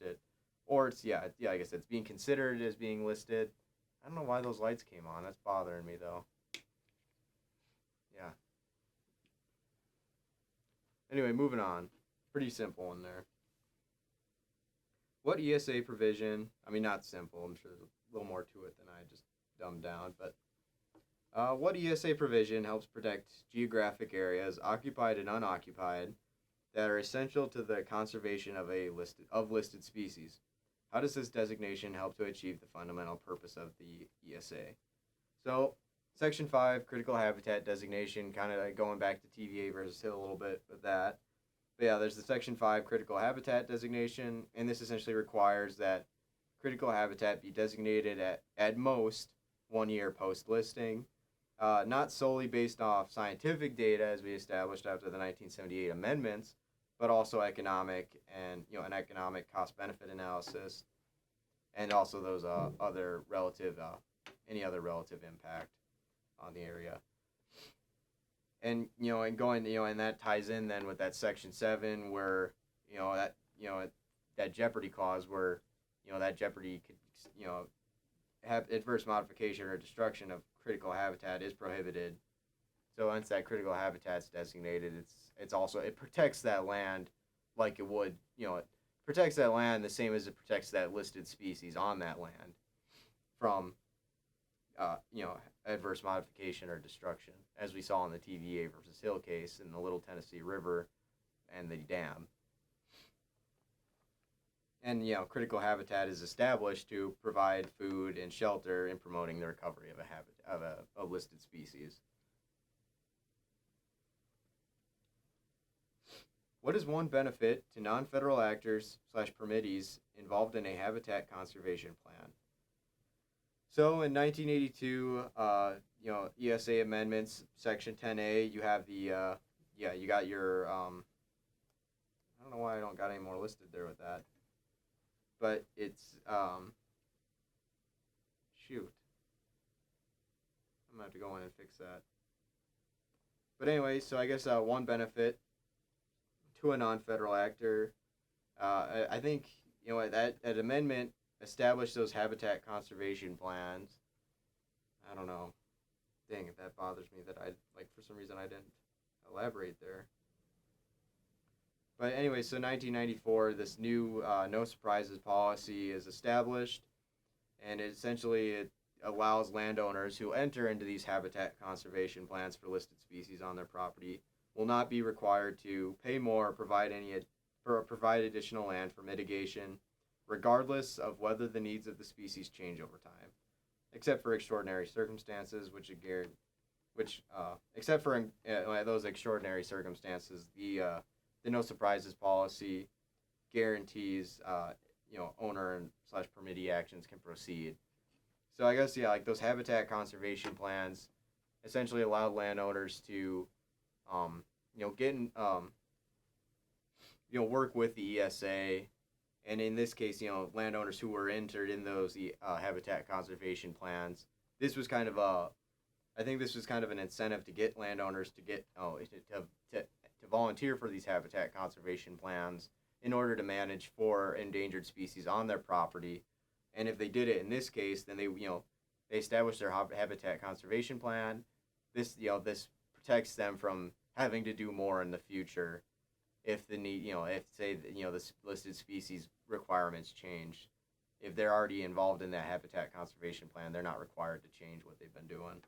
it, or it's I guess it's being considered as being listed. I don't know why those lights came on. That's bothering me though. Yeah. Anyway, moving on. Pretty simple in there. What ESA provision? I mean, not simple. I'm sure there's a little more to it than I just dumbed down, but. What ESA provision helps protect geographic areas, occupied and unoccupied, that are essential to the conservation of listed species? How does this designation help to achieve the fundamental purpose of the ESA? So, Section 5, critical habitat designation, kind of going back to TVA versus Hill a little bit with that. But yeah, there's the Section 5 critical habitat designation, and this essentially requires that critical habitat be designated at most 1 year post-listing. Not solely based off scientific data as we established after the 1978 amendments, but also economic and an economic cost-benefit analysis, and also those other relative any other relative impact on the area. And and that ties in then with that Section 7 where that jeopardy clause where that jeopardy could have adverse modification or destruction of critical habitat is prohibited. So once that critical habitat's designated, it protects that land like it would, it protects that land the same as it protects that listed species on that land from, adverse modification or destruction, as we saw in the TVA versus Hill case in the Little Tennessee River and the dam. And critical habitat is established to provide food and shelter in promoting the recovery of a listed species. What is one benefit to non-federal actors / permittees involved in a habitat conservation plan? So in 1982, ESA amendments, Section 10A, you have the you got your I don't know why I don't got any more listed there with that. But it's, shoot. I'm going to have to go in and fix that. But anyway, so I guess one benefit to a non-federal actor, I think, that amendment established those habitat conservation plans. I don't know. Dang it, that bothers me that for some reason I didn't elaborate there. But anyway, so 1994, this new no surprises policy is established, and it allows landowners who enter into these habitat conservation plans for listed species on their property will not be required to pay more or provide additional land for mitigation, regardless of whether the needs of the species change over time. except for extraordinary circumstances, except for those extraordinary circumstances, the no surprises policy guarantees owner and slash permittee actions can proceed. So I guess like those habitat conservation plans essentially allow landowners to get in, work with the ESA, and in this case, landowners who were entered in those habitat conservation plans. This was kind of I think this was kind of an incentive to get landowners to get to volunteer for these habitat conservation plans in order to manage for endangered species on their property. And if they did it in this case, then they established their habitat conservation plan. This protects them from having to do more in the future if the need if say the listed species requirements change. If they're already involved in that habitat conservation plan, they're not required to change what they've been doing.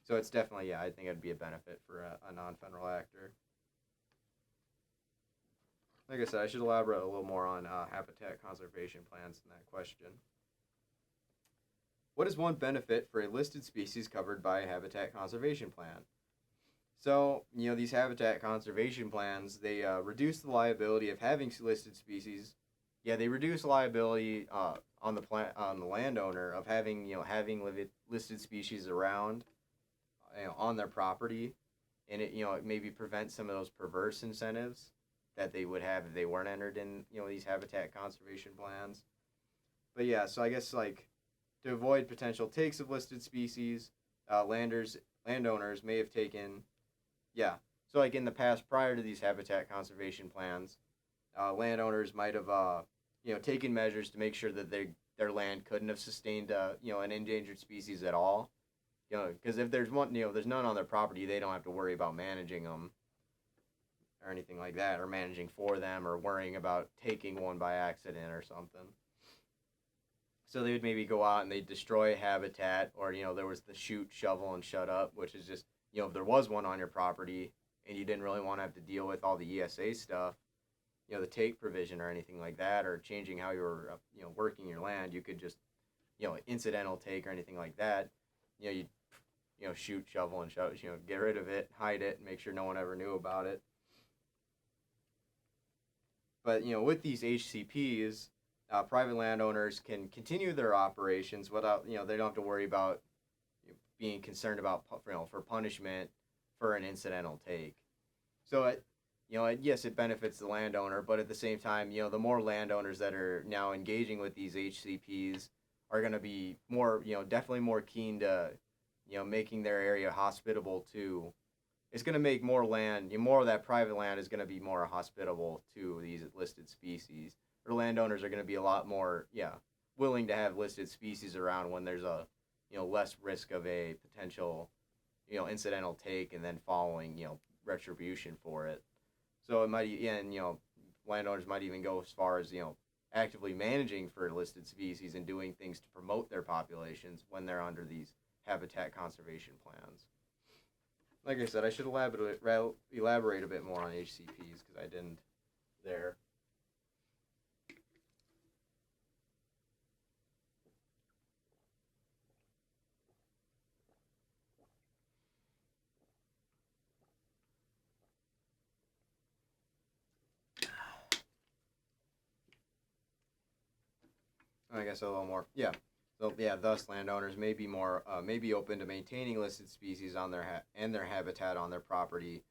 So it's definitely, I think it'd be a benefit for a non-federal actor. Like I said, I should elaborate a little more on habitat conservation plans in that question. What is one benefit for a listed species covered by a habitat conservation plan? So, these habitat conservation plans, they reduce the liability of having listed species. Yeah, they reduce liability on the landowner of having listed species around on their property, and it maybe prevents some of those perverse incentives that they would have if they weren't entered in these habitat conservation plans. But yeah, so I guess like to avoid potential takes of listed species, landowners may have taken so like in the past prior to these habitat conservation plans, landowners might have taken measures to make sure that their land couldn't have sustained an endangered species at all. Because if there's there's none on their property, they don't have to worry about managing them or anything like that, or managing for them, or worrying about taking one by accident or something. So they would maybe go out and they'd destroy habitat, or there was the shoot, shovel, and shut up, which is just if there was one on your property and you didn't really want to have to deal with all the ESA stuff, the take provision or anything like that, or changing how you were working your land, you could just incidental take or anything like that. You shoot, shovel, and shut. Get rid of it, hide it, and make sure no one ever knew about it. But with these HCPs, private landowners can continue their operations without they don't have to worry about being concerned about for punishment for an incidental take. So yes, it benefits the landowner, but at the same time, the more landowners that are now engaging with these HCPs are going to be more, definitely more keen to, making their area hospitable to. It's going to make more land, more of that private land is going to be more hospitable to these listed species. Or landowners are going to be a lot more, willing to have listed species around when there's a, less risk of a potential, incidental take and then following, retribution for it. So it might, and landowners might even go as far as actively managing for listed species and doing things to promote their populations when they're under these habitat conservation plans. Like I said, I should elaborate a bit more on HCPs because I didn't there. I guess a little more. Yeah. So thus landowners may be more may be open to maintaining listed species on their habitat on their property,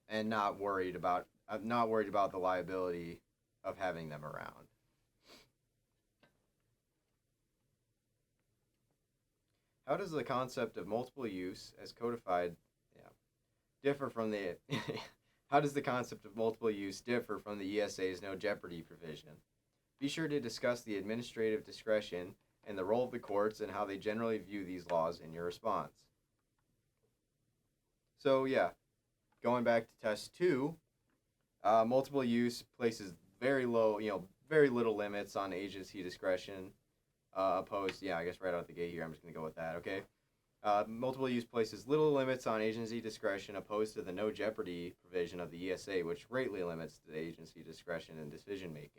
and not worried about the liability of having them around. How does the concept of multiple use as codified differ from the how does the concept of multiple use differ from the ESA's no jeopardy provision? Be sure to discuss the administrative discretion and the role of the courts and how they generally view these laws in your response. So going back to test 2, multiple use places very little limits on agency discretion. Opposed, I guess right out the gate here, I'm just going to go with that, okay? Multiple use places little limits on agency discretion opposed to the no jeopardy provision of the ESA, which greatly limits the agency discretion in decision making.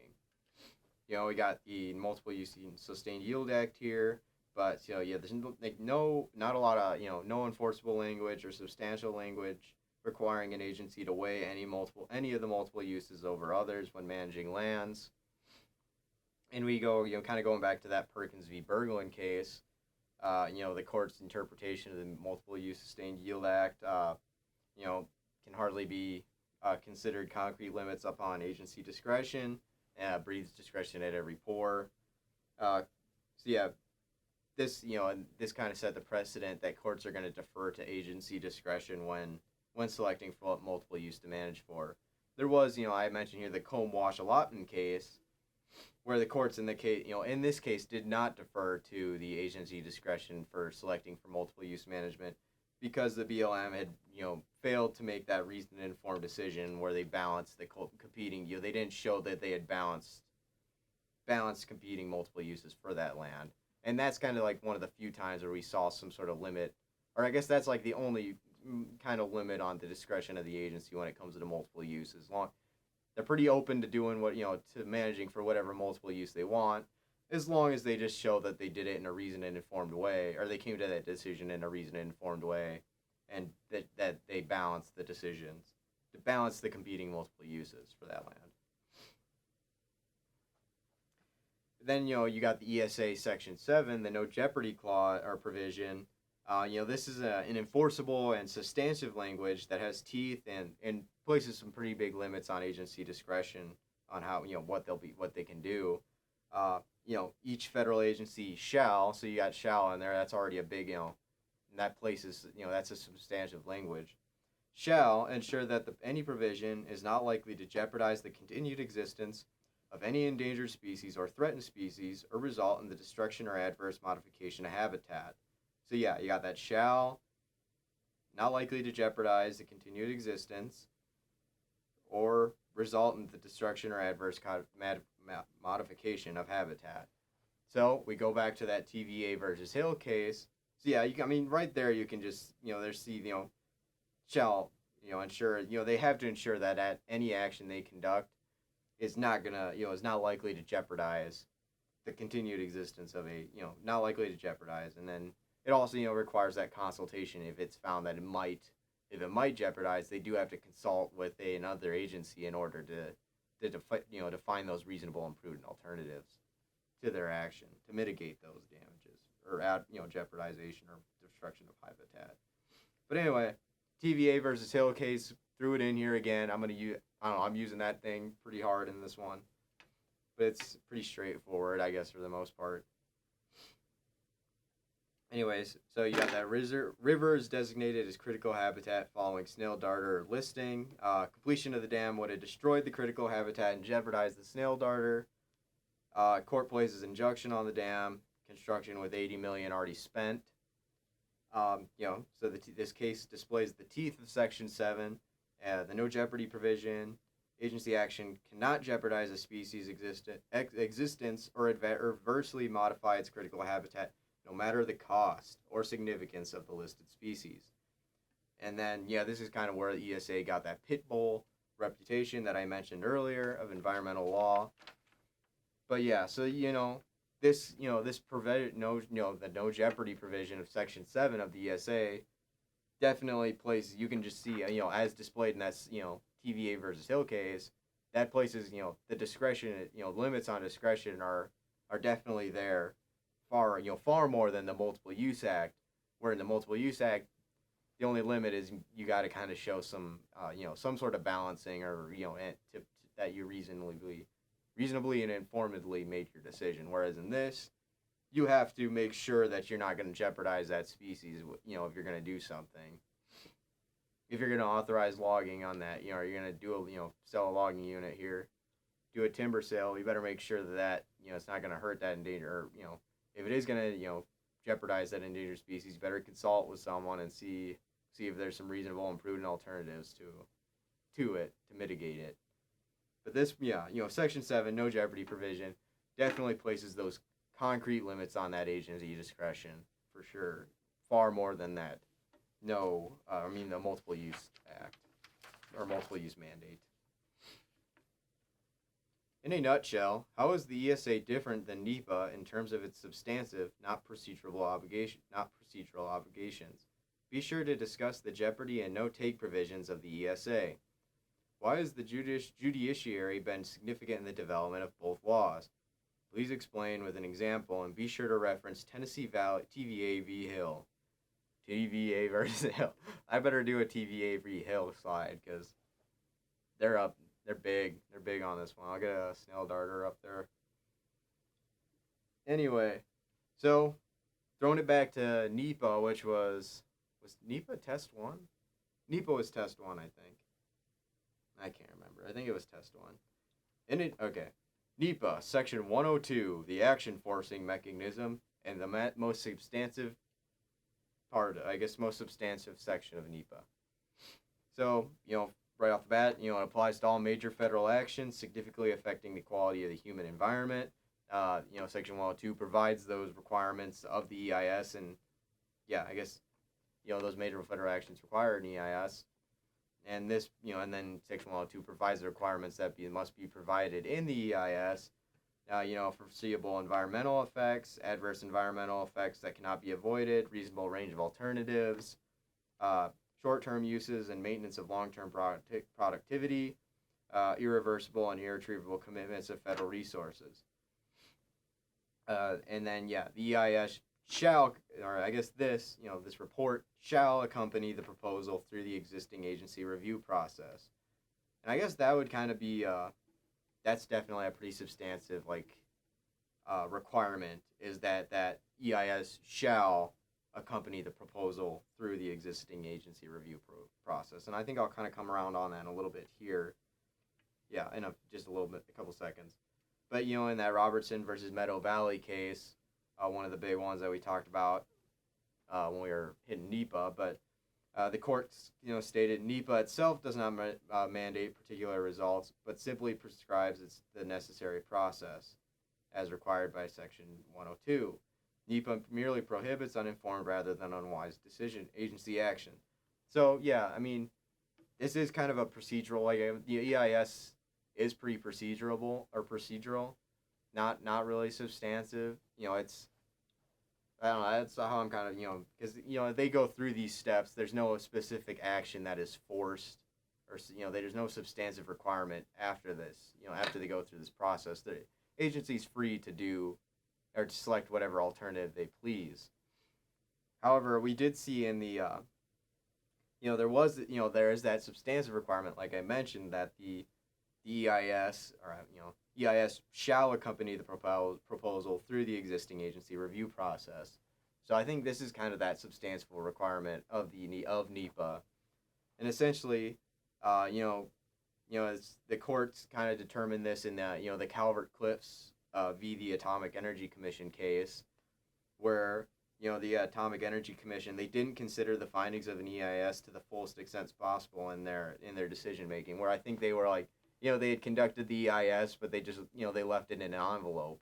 We got the Multiple Use Sustained Yield Act here, But yeah, there's not a lot of no enforceable language or substantial language requiring an agency to weigh any of the multiple uses over others when managing lands. And we go kind of going back to that Perkins v. Berglund case. The court's interpretation of the Multiple Use Sustained Yield Act, can hardly be considered concrete limits upon agency discretion. Breathes discretion at every pore. So yeah, this kind of set the precedent that courts are going to defer to agency discretion when selecting for multiple use to manage for. There was, I mentioned here the comb wash allotment case, where the courts in this case did not defer to the agency discretion for selecting for multiple use management because the BLM had failed to make that reasoned and informed decision where they balanced the competing. They didn't show that they had balanced competing multiple uses for that land. And that's kind of like one of the few times where we saw some sort of limit, or I guess that's like the only kind of limit on the discretion of the agency when it comes to the multiple use. They're pretty open to doing to managing for whatever multiple use they want, as long as they just show that they did it in a reasoned and informed way, or they came to that decision in a reasoned and informed way, and that they balanced the decisions to balance the competing multiple uses for that land. Then you got the ESA Section 7, the no jeopardy clause or provision. This is an enforceable and substantive language that has teeth and places some pretty big limits on agency discretion on how what they can do. Each federal agency shall, so you got shall in there. That's already a big and that places that's a substantive language. Shall ensure that any provision is not likely to jeopardize the continued existence of any endangered species or threatened species or result in the destruction or adverse modification of habitat. So yeah, you got that shall, not likely to jeopardize the continued existence or result in the destruction or adverse modification of habitat. So we go back to that TVA versus Hill case. So yeah, right there you can just, shall, ensure, they have to ensure that at any action they conduct is not likely to jeopardize the continued existence of not likely to jeopardize. And then it also, requires that consultation if it's found that if it might jeopardize, they do have to consult with another agency in order to find those reasonable and prudent alternatives to their action to mitigate those damages or jeopardization or destruction of habitat. But anyway, TVA versus Hill case, threw it in here again. I'm using that thing pretty hard in this one, but it's pretty straightforward, I guess, for the most part. Anyways, so you got that river is designated as critical habitat following snail darter listing. Completion of the dam would have destroyed the critical habitat and jeopardized the snail darter. Court places injunction on the dam. Construction with $80 million already spent. So this case displays the teeth of Section 7, the no jeopardy provision. Agency action cannot jeopardize a species' existence or adversely modify its critical habitat, no matter the cost or significance of the listed species. And then, this is kind of where the ESA got that pit bull reputation that I mentioned earlier of environmental law. But yeah, so this the no jeopardy provision of Section 7 of the ESA definitely places, you can just see, as displayed in that, TVA versus Hill case, that places, the discretion, limits on discretion are definitely there far more than the Multiple Use Act, where in the Multiple Use Act, the only limit is you got to kind of show some, some sort of balancing or, that you reasonably and informedly make your decision. Whereas in this, you have to make sure that you're not going to jeopardize that species, if you're going to do something. If you're going to authorize logging on that, you're going to do sell a logging unit here, do a timber sale, you better make sure that it's not going to hurt that endangered, or, if it is going to, jeopardize that endangered species, you better consult with someone and see if there's some reasonable and prudent alternatives to it, to mitigate it. But this, Section 7, no jeopardy provision, definitely places those concrete limits on that agency discretion, for sure, far more than that. The Multiple Use Act, or Multiple Use Mandate. In a nutshell, how is the ESA different than NEPA in terms of its substantive, not procedural obligations? Be sure to discuss the jeopardy and no-take provisions of the ESA. Why has the judiciary been significant in the development of both laws? Please explain with an example, and be sure to reference Tennessee Valley TVA v. Hill. TVA versus Hill. I better do a TVA v. Hill slide because they're up. They're big. They're big on this one. I'll get a snail darter up there. Anyway, so throwing it back to NEPA, which was NEPA test one? NEPA was test one, I think. I can't remember. I think it was test one. Okay. NEPA, Section 102, the action forcing mechanism, and the most substantive section of NEPA. So, right off the bat, it applies to all major federal actions significantly affecting the quality of the human environment. Section 102 provides those requirements of the EIS, and those major federal actions require an EIS. And this, and then Section 102 provides the requirements that must be provided in the EIS, foreseeable environmental effects, adverse environmental effects that cannot be avoided, reasonable range of alternatives, short-term uses and maintenance of long-term productivity, irreversible and irretrievable commitments of federal resources. The EIS shall, this report shall accompany the proposal through the existing agency review process. And I guess that would kind of be, that's definitely a pretty substantive, requirement, is that EIS shall accompany the proposal through the existing agency review process. And I think I'll kind of come around on that in a little bit here. Yeah, in a couple seconds. But, in that Robertson versus Meadow Valley case, one of the big ones that we talked about when we were hitting NEPA, but the court, stated NEPA itself does not mandate particular results, but simply prescribes the necessary process as required by Section 102. NEPA merely prohibits uninformed rather than unwise agency action. So, this is kind of a procedural, the EIS is pretty procedural, not really substantive. It's, I don't know, that's how I'm kind of, because, they go through these steps. There's no specific action that is forced, or, there's no substantive requirement after this, after they go through this process. The agency's free to do or to select whatever alternative they please. However, we did see in the, there is that substantive requirement, like I mentioned, that the EIS, EIS shall accompany the proposal through the existing agency review process. So I think this is kind of that substantial requirement of NEPA, and essentially, as the courts kind of determined this in the the Calvert Cliffs v. the Atomic Energy Commission case, where the Atomic Energy Commission, they didn't consider the findings of an EIS to the fullest extent possible in their decision making. Where I think they were they had conducted the EIS, but they just, they left it in an envelope.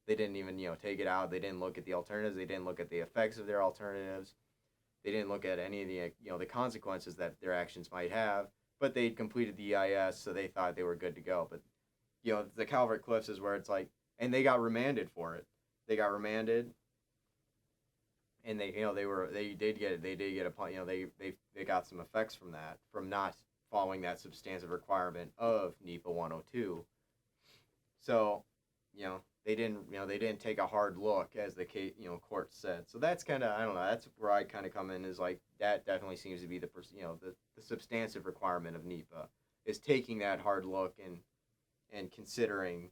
They didn't even, take it out. They didn't look at the alternatives. They didn't look at the effects of their alternatives. They didn't look at any of the, the consequences that their actions might have. But they'd completed the EIS, so they thought they were good to go. But, the Calvert Cliffs is where it's and they got remanded for it. They got remanded, and they did get they got some effects from that, from not following that substantive requirement of NEPA 102. So, they didn't take a hard look, as the case, court said. So that's kind of, I don't know, that's where I kind of come in, is that definitely seems to be the substantive requirement of NEPA, is taking that hard look and considering,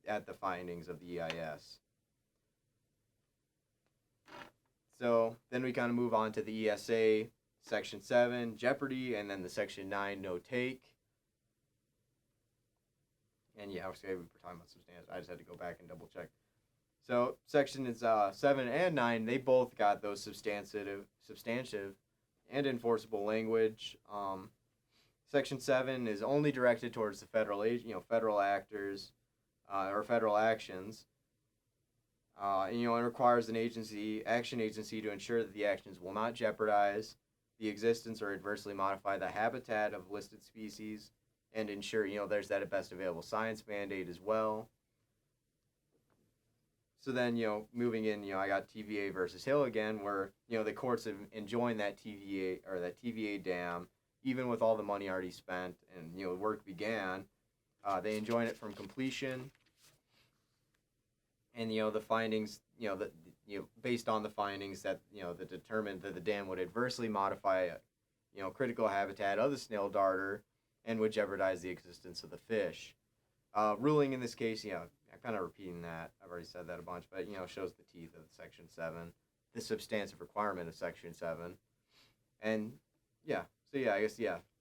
at the findings of the EIS. So then we kind of move on to the ESA, Section 7, Jeopardy, and then the Section 9, No Take. And yeah, I was talking about substantive. I just had to go back and double check. So Sections 7 and 9, they both got those substantive and enforceable language. Section 7 is only directed towards the federal actors or federal actions. And requires an action agency to ensure that the actions will not jeopardize the existence or adversely modify the habitat of listed species, and ensure, there's that best available science mandate as well. So then, moving in, I got TVA versus Hill again, where, the courts have enjoined that TVA dam, even with all the money already spent and, work began. They enjoin it from completion. And, the findings, based on the findings that, that determined that the dam would adversely modify, critical habitat of the snail darter and would jeopardize the existence of the fish. Ruling in this case, I'm kind of repeating that. I've already said that a bunch, but, shows the teeth of Section 7, the substantive requirement of Section 7. And, I guess,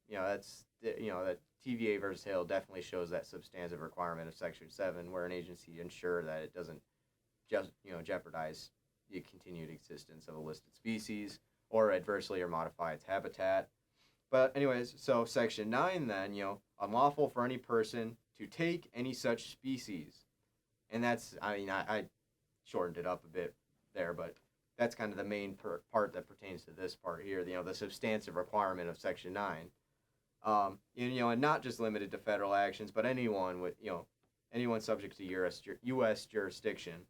that's, that TVA versus Hill definitely shows that substantive requirement of Section 7, where an agency ensure that it doesn't just, jeopardize the continued existence of a listed species or adversely or modify its habitat. But anyways, so Section 9 then, unlawful for any person to take any such species. And that's, I shortened it up a bit there, but that's kind of the main part that pertains to this part here, the substantive requirement of Section 9. And not just limited to federal actions, but anyone with, anyone subject to U.S. jurisdiction.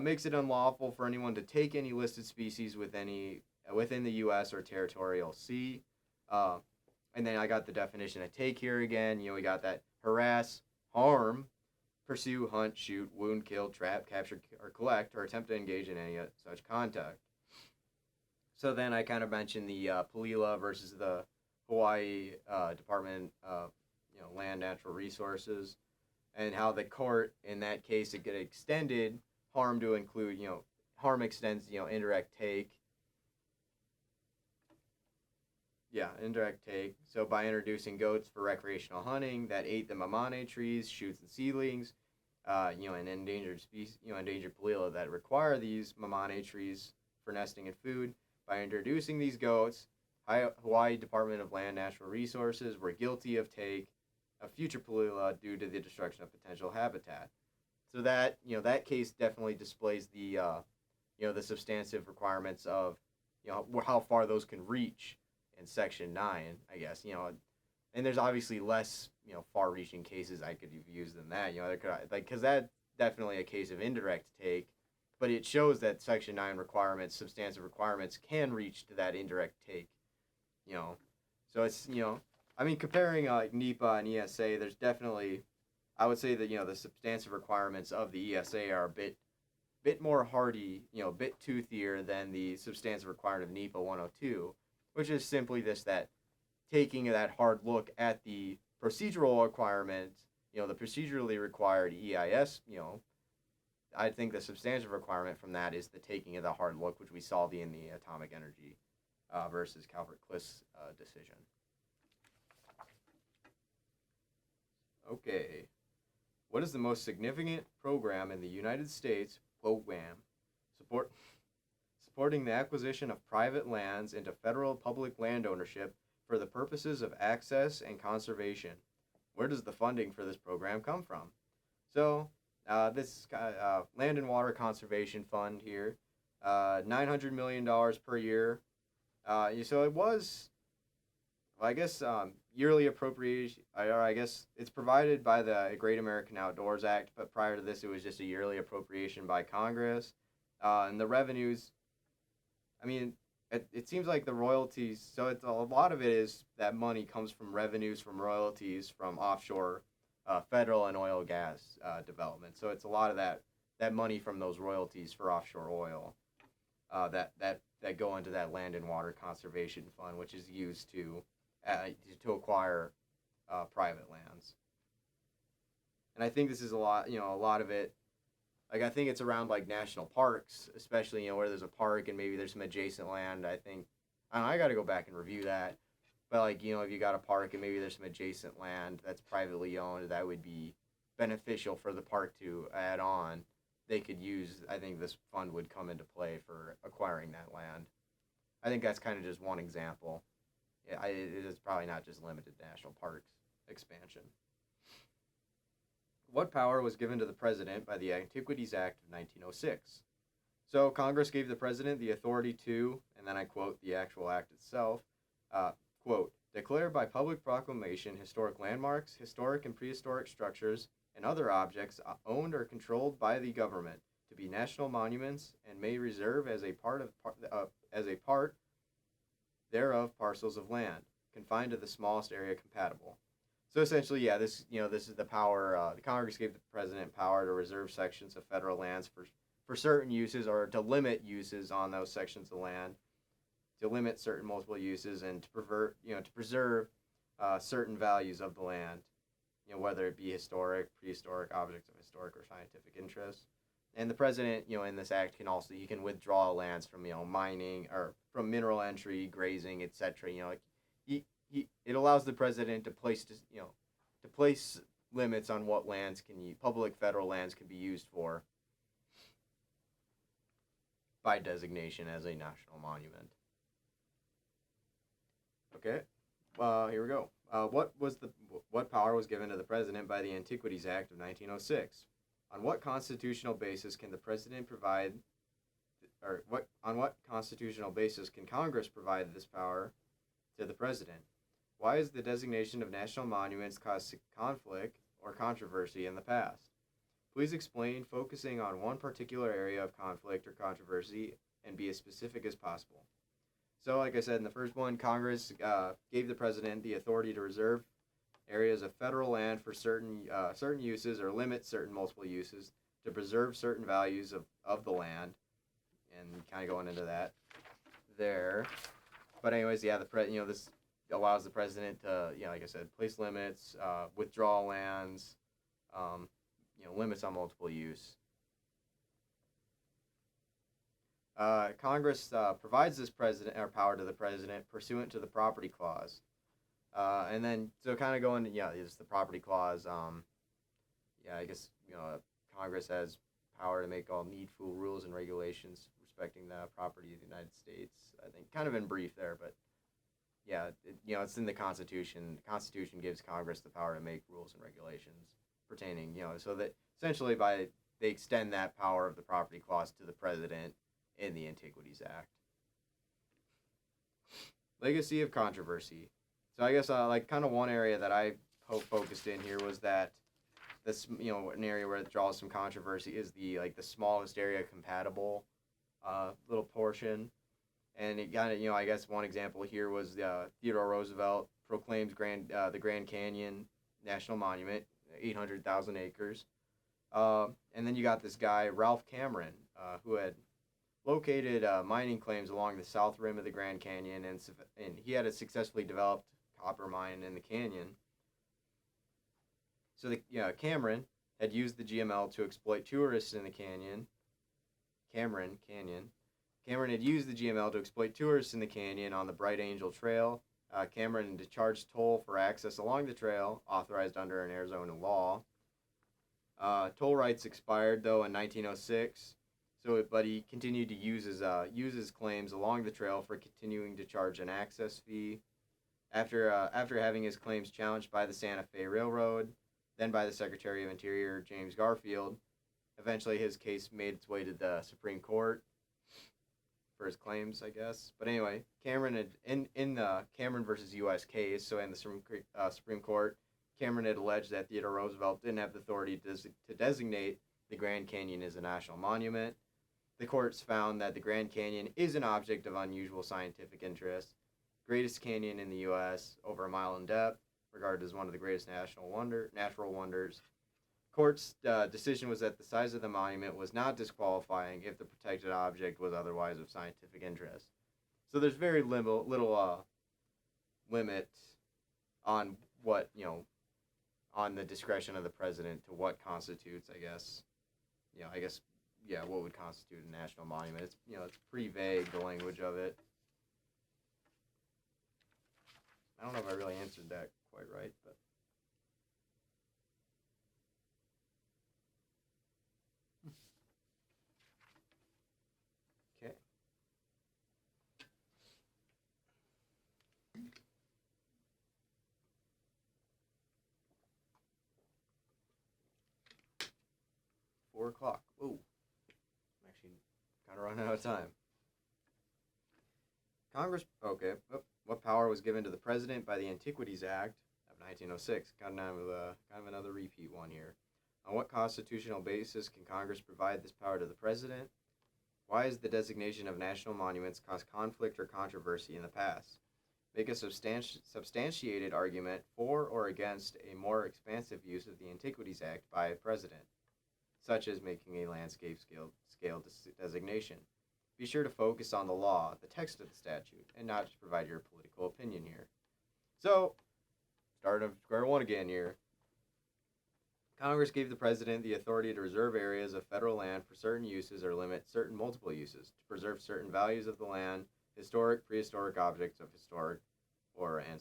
Makes it unlawful for anyone to take any listed species within the U.S. or territorial sea. And then I got the definition of take here again. We got that harass, harm, pursue, hunt, shoot, wound, kill, trap, capture, or collect, or attempt to engage in any such conduct. So then I kind of mentioned the Palila versus the Hawaii Department of Land Natural Resources, and how the court in that case it extended harm to include harm extends indirect take. Indirect take. So by introducing goats for recreational hunting that ate the mamane trees, shoots, and seedlings, and endangered species, endangered Palila that require these mamane trees for nesting and food. By introducing these goats, Hawaii Department of Land Natural Resources were guilty of take of future Palila due to the destruction of potential habitat. So that that case definitely displays the the substantive requirements of how far those can reach in Section 9, I guess, and there's obviously less, far-reaching cases I could use than that, there could, because that's definitely a case of indirect take, but it shows that Section 9 requirements, substantive requirements, can reach to that indirect take, so it's, comparing NEPA and ESA, there's definitely, I would say that, the substantive requirements of the ESA are a bit more hardy, a bit toothier than the substantive requirement of NEPA 102, which is simply this, that taking that hard look at the procedural requirements, the procedurally required EIS, I think the substantive requirement from that is the taking of the hard look, which we saw in the Atomic Energy versus Calvert-Cliffs decision. Okay. What is the most significant program in the United States, supporting the acquisition of private lands into federal public land ownership for the purposes of access and conservation? Where does the funding for this program come from? So, this Land and Water Conservation Fund here, $900 million per year. So it was, I guess, yearly appropriation, or I guess it's provided by the Great American Outdoors Act, but prior to this, it was just a yearly appropriation by Congress. And the revenues, it seems like the royalties, so it's a lot of it is that money comes from revenues from royalties from offshore federal and oil and gas development. So it's a lot of that money from those royalties for offshore oil that go into that Land and Water Conservation Fund, which is used to acquire private lands. And I think this is a lot of it. Like, I think it's around, like, national parks, especially, where there's a park and maybe there's some adjacent land. I don't know, I got to go back and review that. But, like, if you got a park and maybe there's some adjacent land that's privately owned, that would be beneficial for the park to add on. They could use, I think this fund would come into play for acquiring that land. I think that's kind of just one example. Yeah, it is probably not just limited to national parks expansion. What power was given to the president by the Antiquities Act of 1906? So Congress gave the president the authority to, and then I quote the actual act itself, quote, Declare by public proclamation historic landmarks, historic and prehistoric structures, and other objects owned or controlled by the government to be national monuments, and may reserve as a part thereof parcels of land confined to the smallest area compatible. So essentially, yeah, this is the power. The Congress gave the president power to reserve sections of federal lands for certain uses, or to limit uses on those sections of land, to limit certain multiple uses, and to preserve certain values of the land, whether it be historic, prehistoric, objects of historic or scientific interest. And the president, in this act he can withdraw lands from, mining, or from mineral entry, grazing, etc. It allows the president to place limits on what public federal lands can be used for by designation as a national monument. Okay, here we go. What power was given to the president by the Antiquities Act of 1906? On what constitutional basis can the president provide, on what constitutional basis can Congress provide this power to the president? Why has the designation of national monuments caused conflict or controversy in the past? Please explain, focusing on one particular area of conflict or controversy, and be as specific as possible. So, like I said in the first one, Congress gave the president the authority to reserve areas of federal land for certain uses, or limit certain multiple uses, to preserve certain values of the land, and kind of going into that there. But anyways, yeah, this allows the president to, like I said, place limits, withdraw lands, limits on multiple use. Congress provides this power to the president pursuant to the property clause. And then, so kind of going, is the property clause. I guess, Congress has power to make all needful rules and regulations respecting the property of the United States. I think kind of in brief there, but yeah, it's in the Constitution. The Constitution gives Congress the power to make rules and regulations pertaining, so that essentially they extend that power of the property clause to the president in the Antiquities Act. Legacy of controversy. So I guess kind of one area that I focused in here was that this, an area where it draws some controversy is the smallest area compatible little portion. And it kind of, I guess one example here was Theodore Roosevelt proclaimed the Grand Canyon National Monument, 800,000 acres. And then you got this guy, Ralph Cameron, who had located mining claims along the south rim of the Grand Canyon, and he had a successfully developed copper mine in the canyon. So Cameron had used the GML to exploit tourists in the canyon. Cameron had used the GML to exploit tourists in the canyon on the Bright Angel Trail. Cameron had charged toll for access along the trail, authorized under an Arizona law. Toll rights expired, though, in 1906. But he continued to use his claims along the trail for continuing to charge an access fee. After having his claims challenged by the Santa Fe Railroad, then by the Secretary of Interior, James Garfield, eventually his case made its way to the Supreme Court for his claims, I guess. But anyway, Cameron had, in the Cameron versus U.S. case, so in the Supreme Court, Cameron had alleged that Theodore Roosevelt didn't have the authority to designate the Grand Canyon as a national monument. The courts found that the Grand Canyon is an object of unusual scientific interest, greatest canyon in the U.S., over a mile in depth, regarded as one of the greatest natural wonders. Court's decision was that the size of the monument was not disqualifying if the protected object was otherwise of scientific interest. So there's very little limit on what, on the discretion of the president to what constitutes, what would constitute a national monument. It's, it's pretty vague, the language of it. I don't know if I really answered that quite right, but. Okay. Four o'clock. Ooh. I'm actually kind of running out of time. Congress. Okay. Oh, what power was given to the president by the Antiquities Act of 1906? Kind of another repeat one here. On what constitutional basis can Congress provide this power to the president? Why has the designation of national monuments caused conflict or controversy in the past? Make a substantiated argument for or against a more expansive use of the Antiquities Act by a president, such as making a landscape scale designation. Be sure to focus on the law, the text of the statute, and not just provide your political opinion here. So, starting at square one again here. Congress gave the president the authority to reserve areas of federal land for certain uses or limit certain multiple uses, to preserve certain values of the land, historic, prehistoric objects of historic and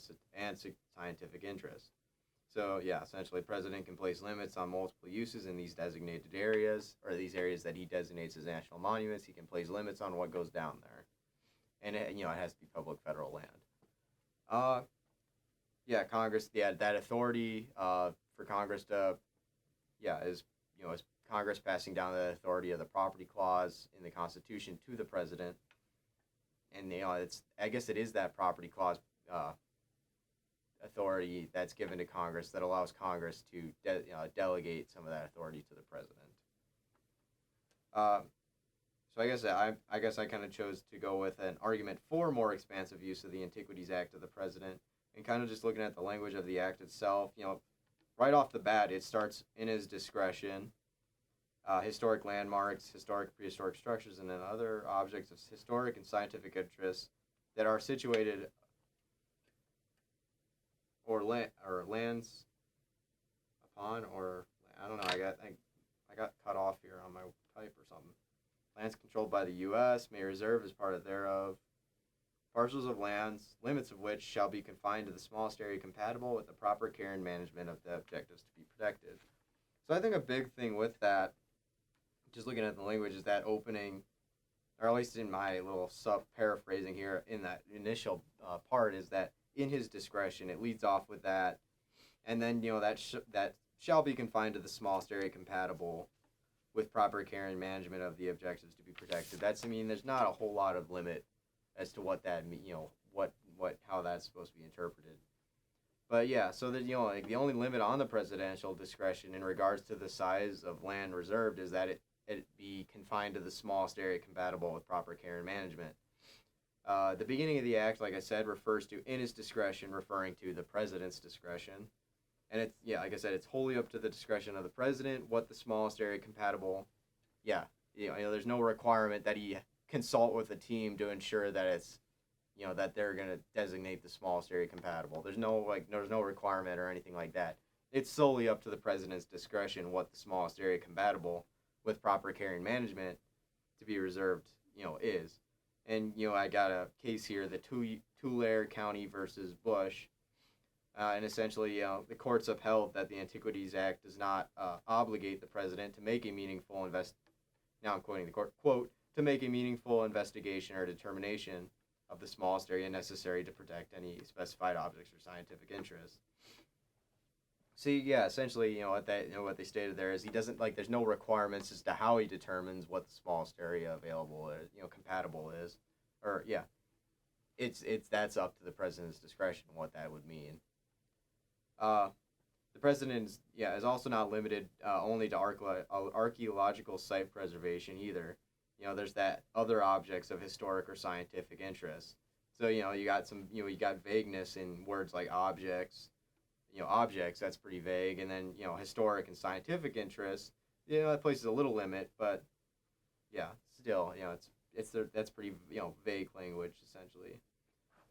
scientific interest. So, yeah, essentially, the president can place limits on multiple uses in these designated areas, or these areas that he designates as national monuments. He can place limits on what goes down there. And, it has to be public federal land. Congress, that authority for Congress to, is Congress passing down the authority of the property clause in the Constitution to the president. And, I guess it is that property clause authority that's given to Congress that allows Congress to delegate some of that authority to the president. So I guess I kind of chose to go with an argument for more expansive use of the Antiquities Act of the president, and kind of just looking at the language of the act itself. Right off the bat, it starts in his discretion. Historic landmarks, historic, prehistoric structures, and then other objects of historic and scientific interest that are situated or lands upon, or I don't know. I got cut off here on my type or something. Lands controlled by the U.S. may reserve as part of thereof parcels of lands, limits of which shall be confined to the smallest area compatible with the proper care and management of the objectives to be protected. So I think a big thing with that, just looking at the language, is that opening, or at least in my little paraphrasing here in that initial part, is that in his discretion, it leads off with that, and then that shall be confined to the smallest area compatible with proper care and management of the objectives to be protected. There's not a whole lot of limit as to what that how that's supposed to be interpreted. But yeah, so that the only limit on the presidential discretion in regards to the size of land reserved is that it be confined to the smallest area compatible with proper care and management. The beginning of the act, like I said, refers to in his discretion, referring to the president's discretion. And it's, like I said, it's wholly up to the discretion of the president what the smallest area compatible. There's no requirement that he consult with a team to ensure that it's, that they're going to designate the smallest area compatible. There's no requirement or anything like that. It's solely up to the president's discretion what the smallest area compatible with proper care and management to be reserved, is. And, I got a case here, the Tulare County versus Bush. And essentially, the courts upheld that the Antiquities Act does not obligate the president to make a meaningful now I'm quoting the court, quote, to make a meaningful investigation or determination of the smallest area necessary to protect any specified objects or scientific interests. See, essentially, what they stated there is he doesn't, there's no requirements as to how he determines what the smallest area available is, compatible is, or, that's up to the president's discretion what that would mean. The president is also not limited only to archaeological site preservation either. There's that other objects of historic or scientific interest. So, you got vagueness in words like objects. Objects, that's pretty vague. And then, historic and scientific interest, that places a little limit, but still, that's pretty, vague language essentially.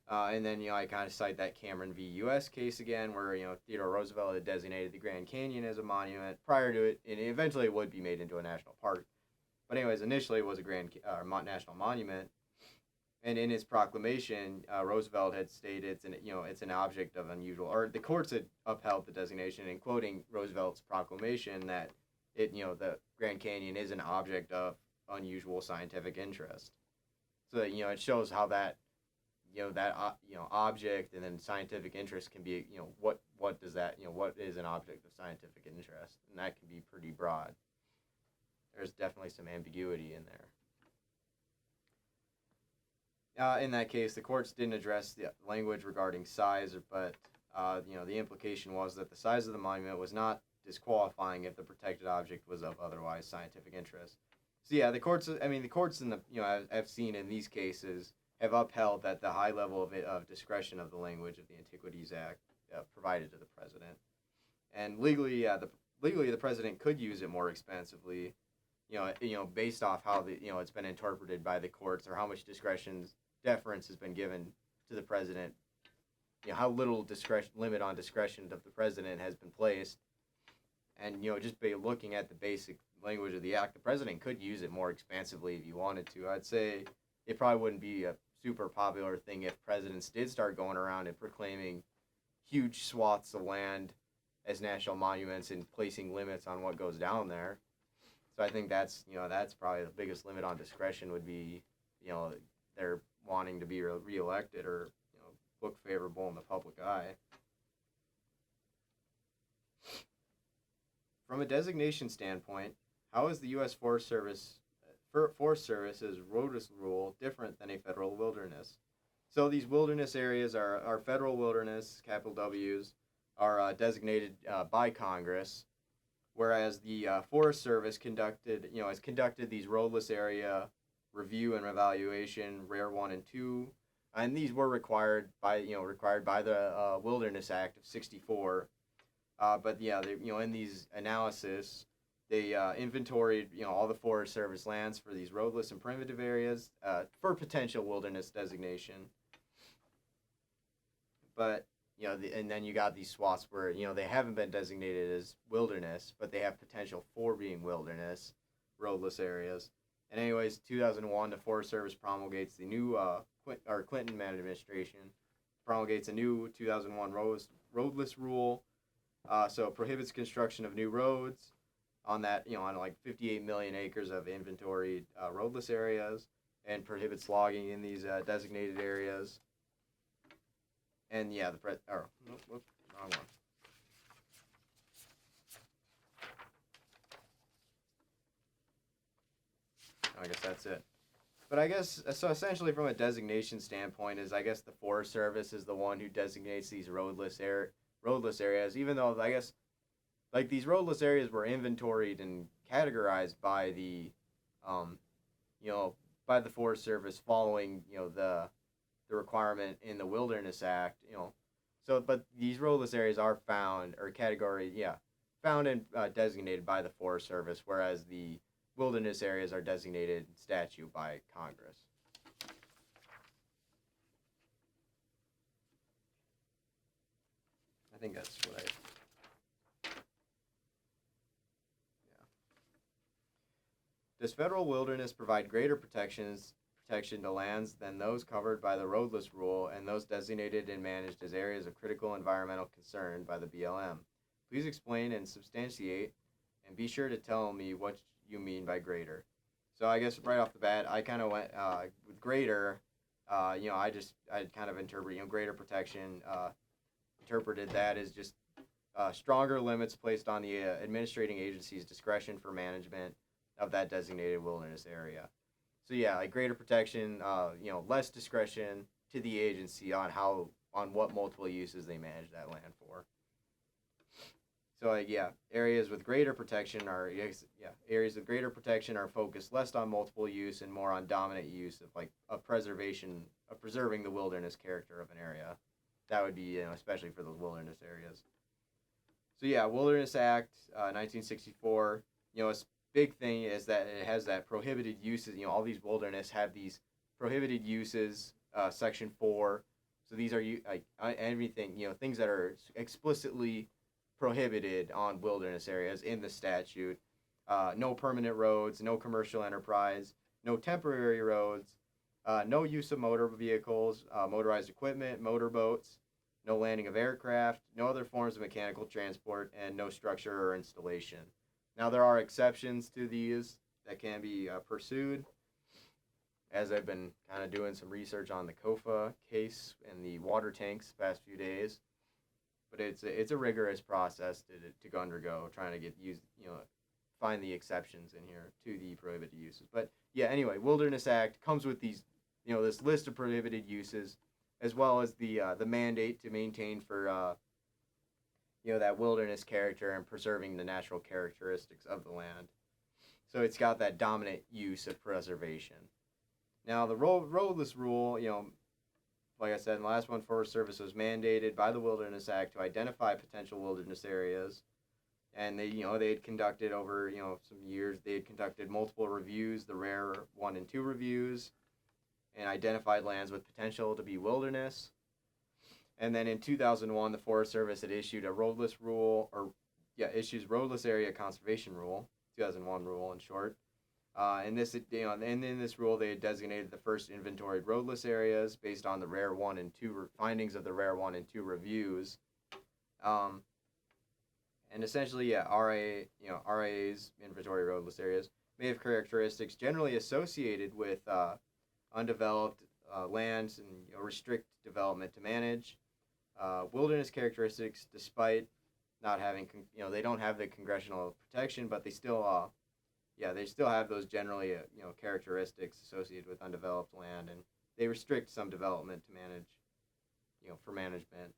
And then, I kind of cite that Cameron v. U.S. case again, where, Theodore Roosevelt had designated the Grand Canyon as a monument prior to it, and eventually it would be made into a national park. But anyways, initially it was a national monument, and in his proclamation, Roosevelt had stated it's an object of unusual, or the courts had upheld the designation, and quoting Roosevelt's proclamation that the Grand Canyon is an object of unusual scientific interest. So that, it shows how that object and then scientific interest can be, what does that, what is an object of scientific interest? And that can be pretty broad. There's definitely some ambiguity in there. In that case, the courts didn't address the language regarding size, but the implication was that the size of the monument was not disqualifying if the protected object was of otherwise scientific interest. So yeah, the courts. I mean, the courts in the I've seen in these cases have upheld that the high level of discretion of the language of the Antiquities Act provided to the president, and legally, the president could use it more expensively. Based off how it's been interpreted by the courts, or how much deference has been given to the president. How little limit on discretion of the president has been placed, and just by looking at the basic language of the act, the president could use it more expansively if you wanted to. I'd say it probably wouldn't be a super popular thing if presidents did start going around and proclaiming huge swaths of land as national monuments and placing limits on what goes down there. So I think that's probably the biggest limit on discretion would be, they're wanting to be reelected or look favorable in the public eye. From a designation standpoint, how is the U.S. Forest Service's roadless rule different than a federal wilderness? So these wilderness areas are federal wilderness, capital W's, are designated by Congress, whereas the Forest Service has conducted these roadless area review and evaluation, Rare 1 and 2, and these were required by the Wilderness Act of '64. But yeah, in these analysis, they inventoried all the Forest Service lands for these roadless and primitive areas for potential wilderness designation. But and then you got these swaths where they haven't been designated as wilderness, but they have potential for being wilderness, roadless areas. And anyways, 2001, the Forest Service promulgates the new Clinton administration promulgates a new 2001 roadless rule. So it prohibits construction of new roads on that, on like 58 million acres of inventoried roadless areas, and prohibits logging in these designated areas. And yeah, wrong one. I guess that's it. But I guess, so essentially from a designation standpoint, I guess the Forest Service is the one who designates these roadless areas, even though I guess like these roadless areas were inventoried and categorized by the by the Forest Service following the requirement in the Wilderness Act, so but these roadless areas are found and designated by the Forest Service, whereas the wilderness areas are designated statute by Congress. I think that's what yeah. Does federal wilderness provide greater protection to lands than those covered by the roadless rule and those designated and managed as areas of critical environmental concern by the BLM? Please explain and substantiate, and be sure to tell me what you mean by greater. So I guess right off the bat, I kind of went with greater. I kind of interpret greater protection. Interpreted that as just stronger limits placed on the administrating agency's discretion for management of that designated wilderness area. So yeah, like greater protection, less discretion to the agency on what multiple uses they manage that land for. So areas with greater protection are focused less on multiple use and more on dominant use of preserving the wilderness character of an area. That would be especially for those wilderness areas. So yeah, Wilderness Act 1964. A big thing is that it has that prohibited uses. All these wilderness have these prohibited uses. Section 4. So these are everything. Things that are explicitly prohibited on wilderness areas in the statute. No permanent roads, no commercial enterprise, no temporary roads, no use of motor vehicles, motorized equipment, motorboats, no landing of aircraft, no other forms of mechanical transport, and no structure or installation. Now there are exceptions to these that can be pursued, as I've been kind of doing some research on the COFA case and the water tanks the past few days. But it's a rigorous process to undergo, trying to find the exceptions in here to the prohibited uses. But yeah, anyway, Wilderness Act comes with these this list of prohibited uses, as well as the mandate to maintain for that wilderness character and preserving the natural characteristics of the land. So it's got that dominant use of preservation. Now the roadless rule, like I said in the last one, Forest Service was mandated by the Wilderness Act to identify potential wilderness areas, and they had conducted over some years. They had conducted multiple reviews, the rare 1 and 2 reviews, and identified lands with potential to be wilderness. And then in 2001, the Forest Service had issued a roadless rule, issues roadless area conservation rule, 2001 rule in short. And in this rule, they had designated the first inventoried roadless areas based on the rare 1 and 2 findings of the rare 1 and 2 reviews. And essentially, RIA's inventory roadless areas may have characteristics generally associated with undeveloped lands and restrict development to manage. Wilderness characteristics, despite not having, they don't have the congressional protection, but they still, they still have those generally, characteristics associated with undeveloped land, and they restrict some development to manage, for management.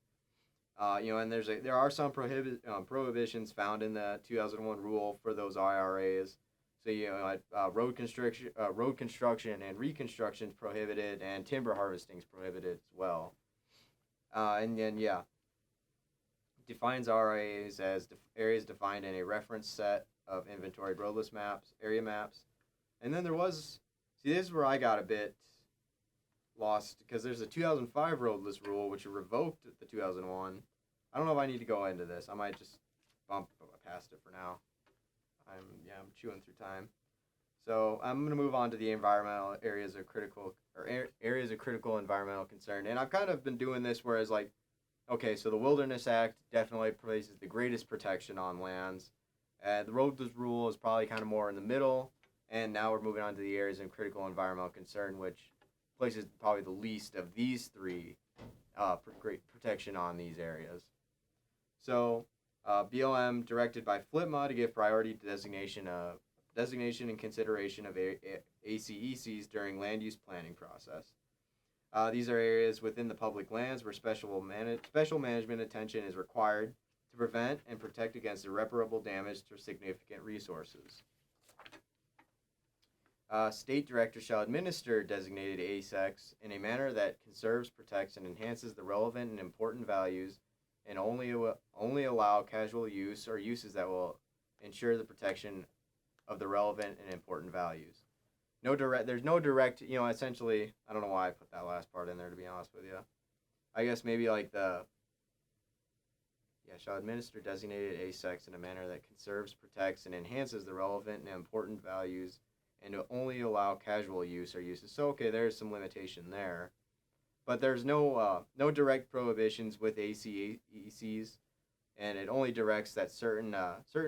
And there are some prohibitions found in the 2001 rule for those IRAs. So road construction and reconstruction is prohibited, and timber harvesting is prohibited as well. And then defines RIAs as areas defined in a reference set of inventoried roadless area maps. And then this is where I got a bit lost, because there's a 2005 roadless rule which revoked the 2001. I don't know if I need to go into this. I might just bump past it for now. I'm chewing through time. So I'm going to move on to the environmental areas of critical environmental concern. And I've kind of been doing this whereas so the Wilderness Act definitely places the greatest protection on lands. The roadless rule is probably kind of more in the middle. And now we're moving on to the areas of critical environmental concern, which places probably the least of these three great protection on these areas. So BLM directed by FLTMA to give priority to designation and consideration of ACECs during land use planning process. These are areas within the public lands where special management attention is required to prevent and protect against irreparable damage to significant resources. State directors shall administer designated ASECs in a manner that conserves, protects, and enhances the relevant and important values, and only allow casual use or uses that will ensure the protection of the relevant and important values. There's no direct, essentially, I don't know why I put that last part in there, to be honest with you. I guess maybe shall administer designated ASECs in a manner that conserves, protects, and enhances the relevant and important values, and to only allow casual use or uses. So, okay, there's some limitation there. But there's no direct prohibitions with ACECs, and it only directs that certain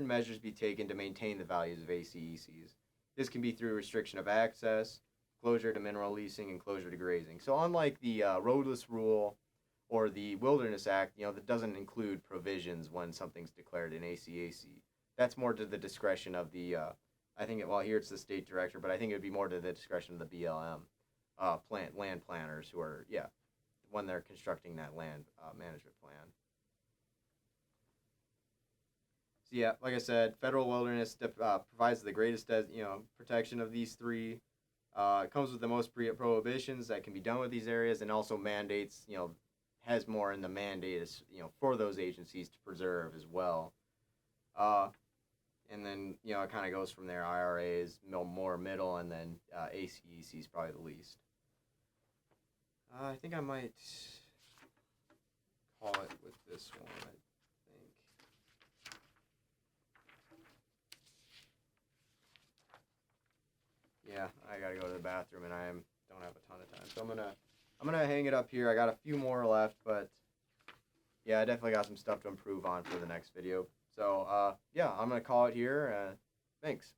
measures be taken to maintain the values of ACECs. This can be through restriction of access, closure to mineral leasing, and closure to grazing. So unlike the roadless rule or the Wilderness Act, that doesn't include provisions when something's declared an ACAC. That's more to the discretion of the, here it's the state director, but I think it would be more to the discretion of the BLM. Land planners who are, when they're constructing that land management plan. So like I said, federal wilderness provides the greatest, protection of these three. It comes with the most prohibitions that can be done with these areas, and also mandates, has more in the mandate, for those agencies to preserve as well. And then, it kind of goes from there. IRA is more middle, and then ACEC is probably the least. I think I might call it with this one, I think. Yeah, I gotta go to the bathroom, and I don't have a ton of time. So I'm gonna hang it up here. I got a few more left, but yeah, I definitely got some stuff to improve on for the next video. So I'm gonna call it here. Thanks.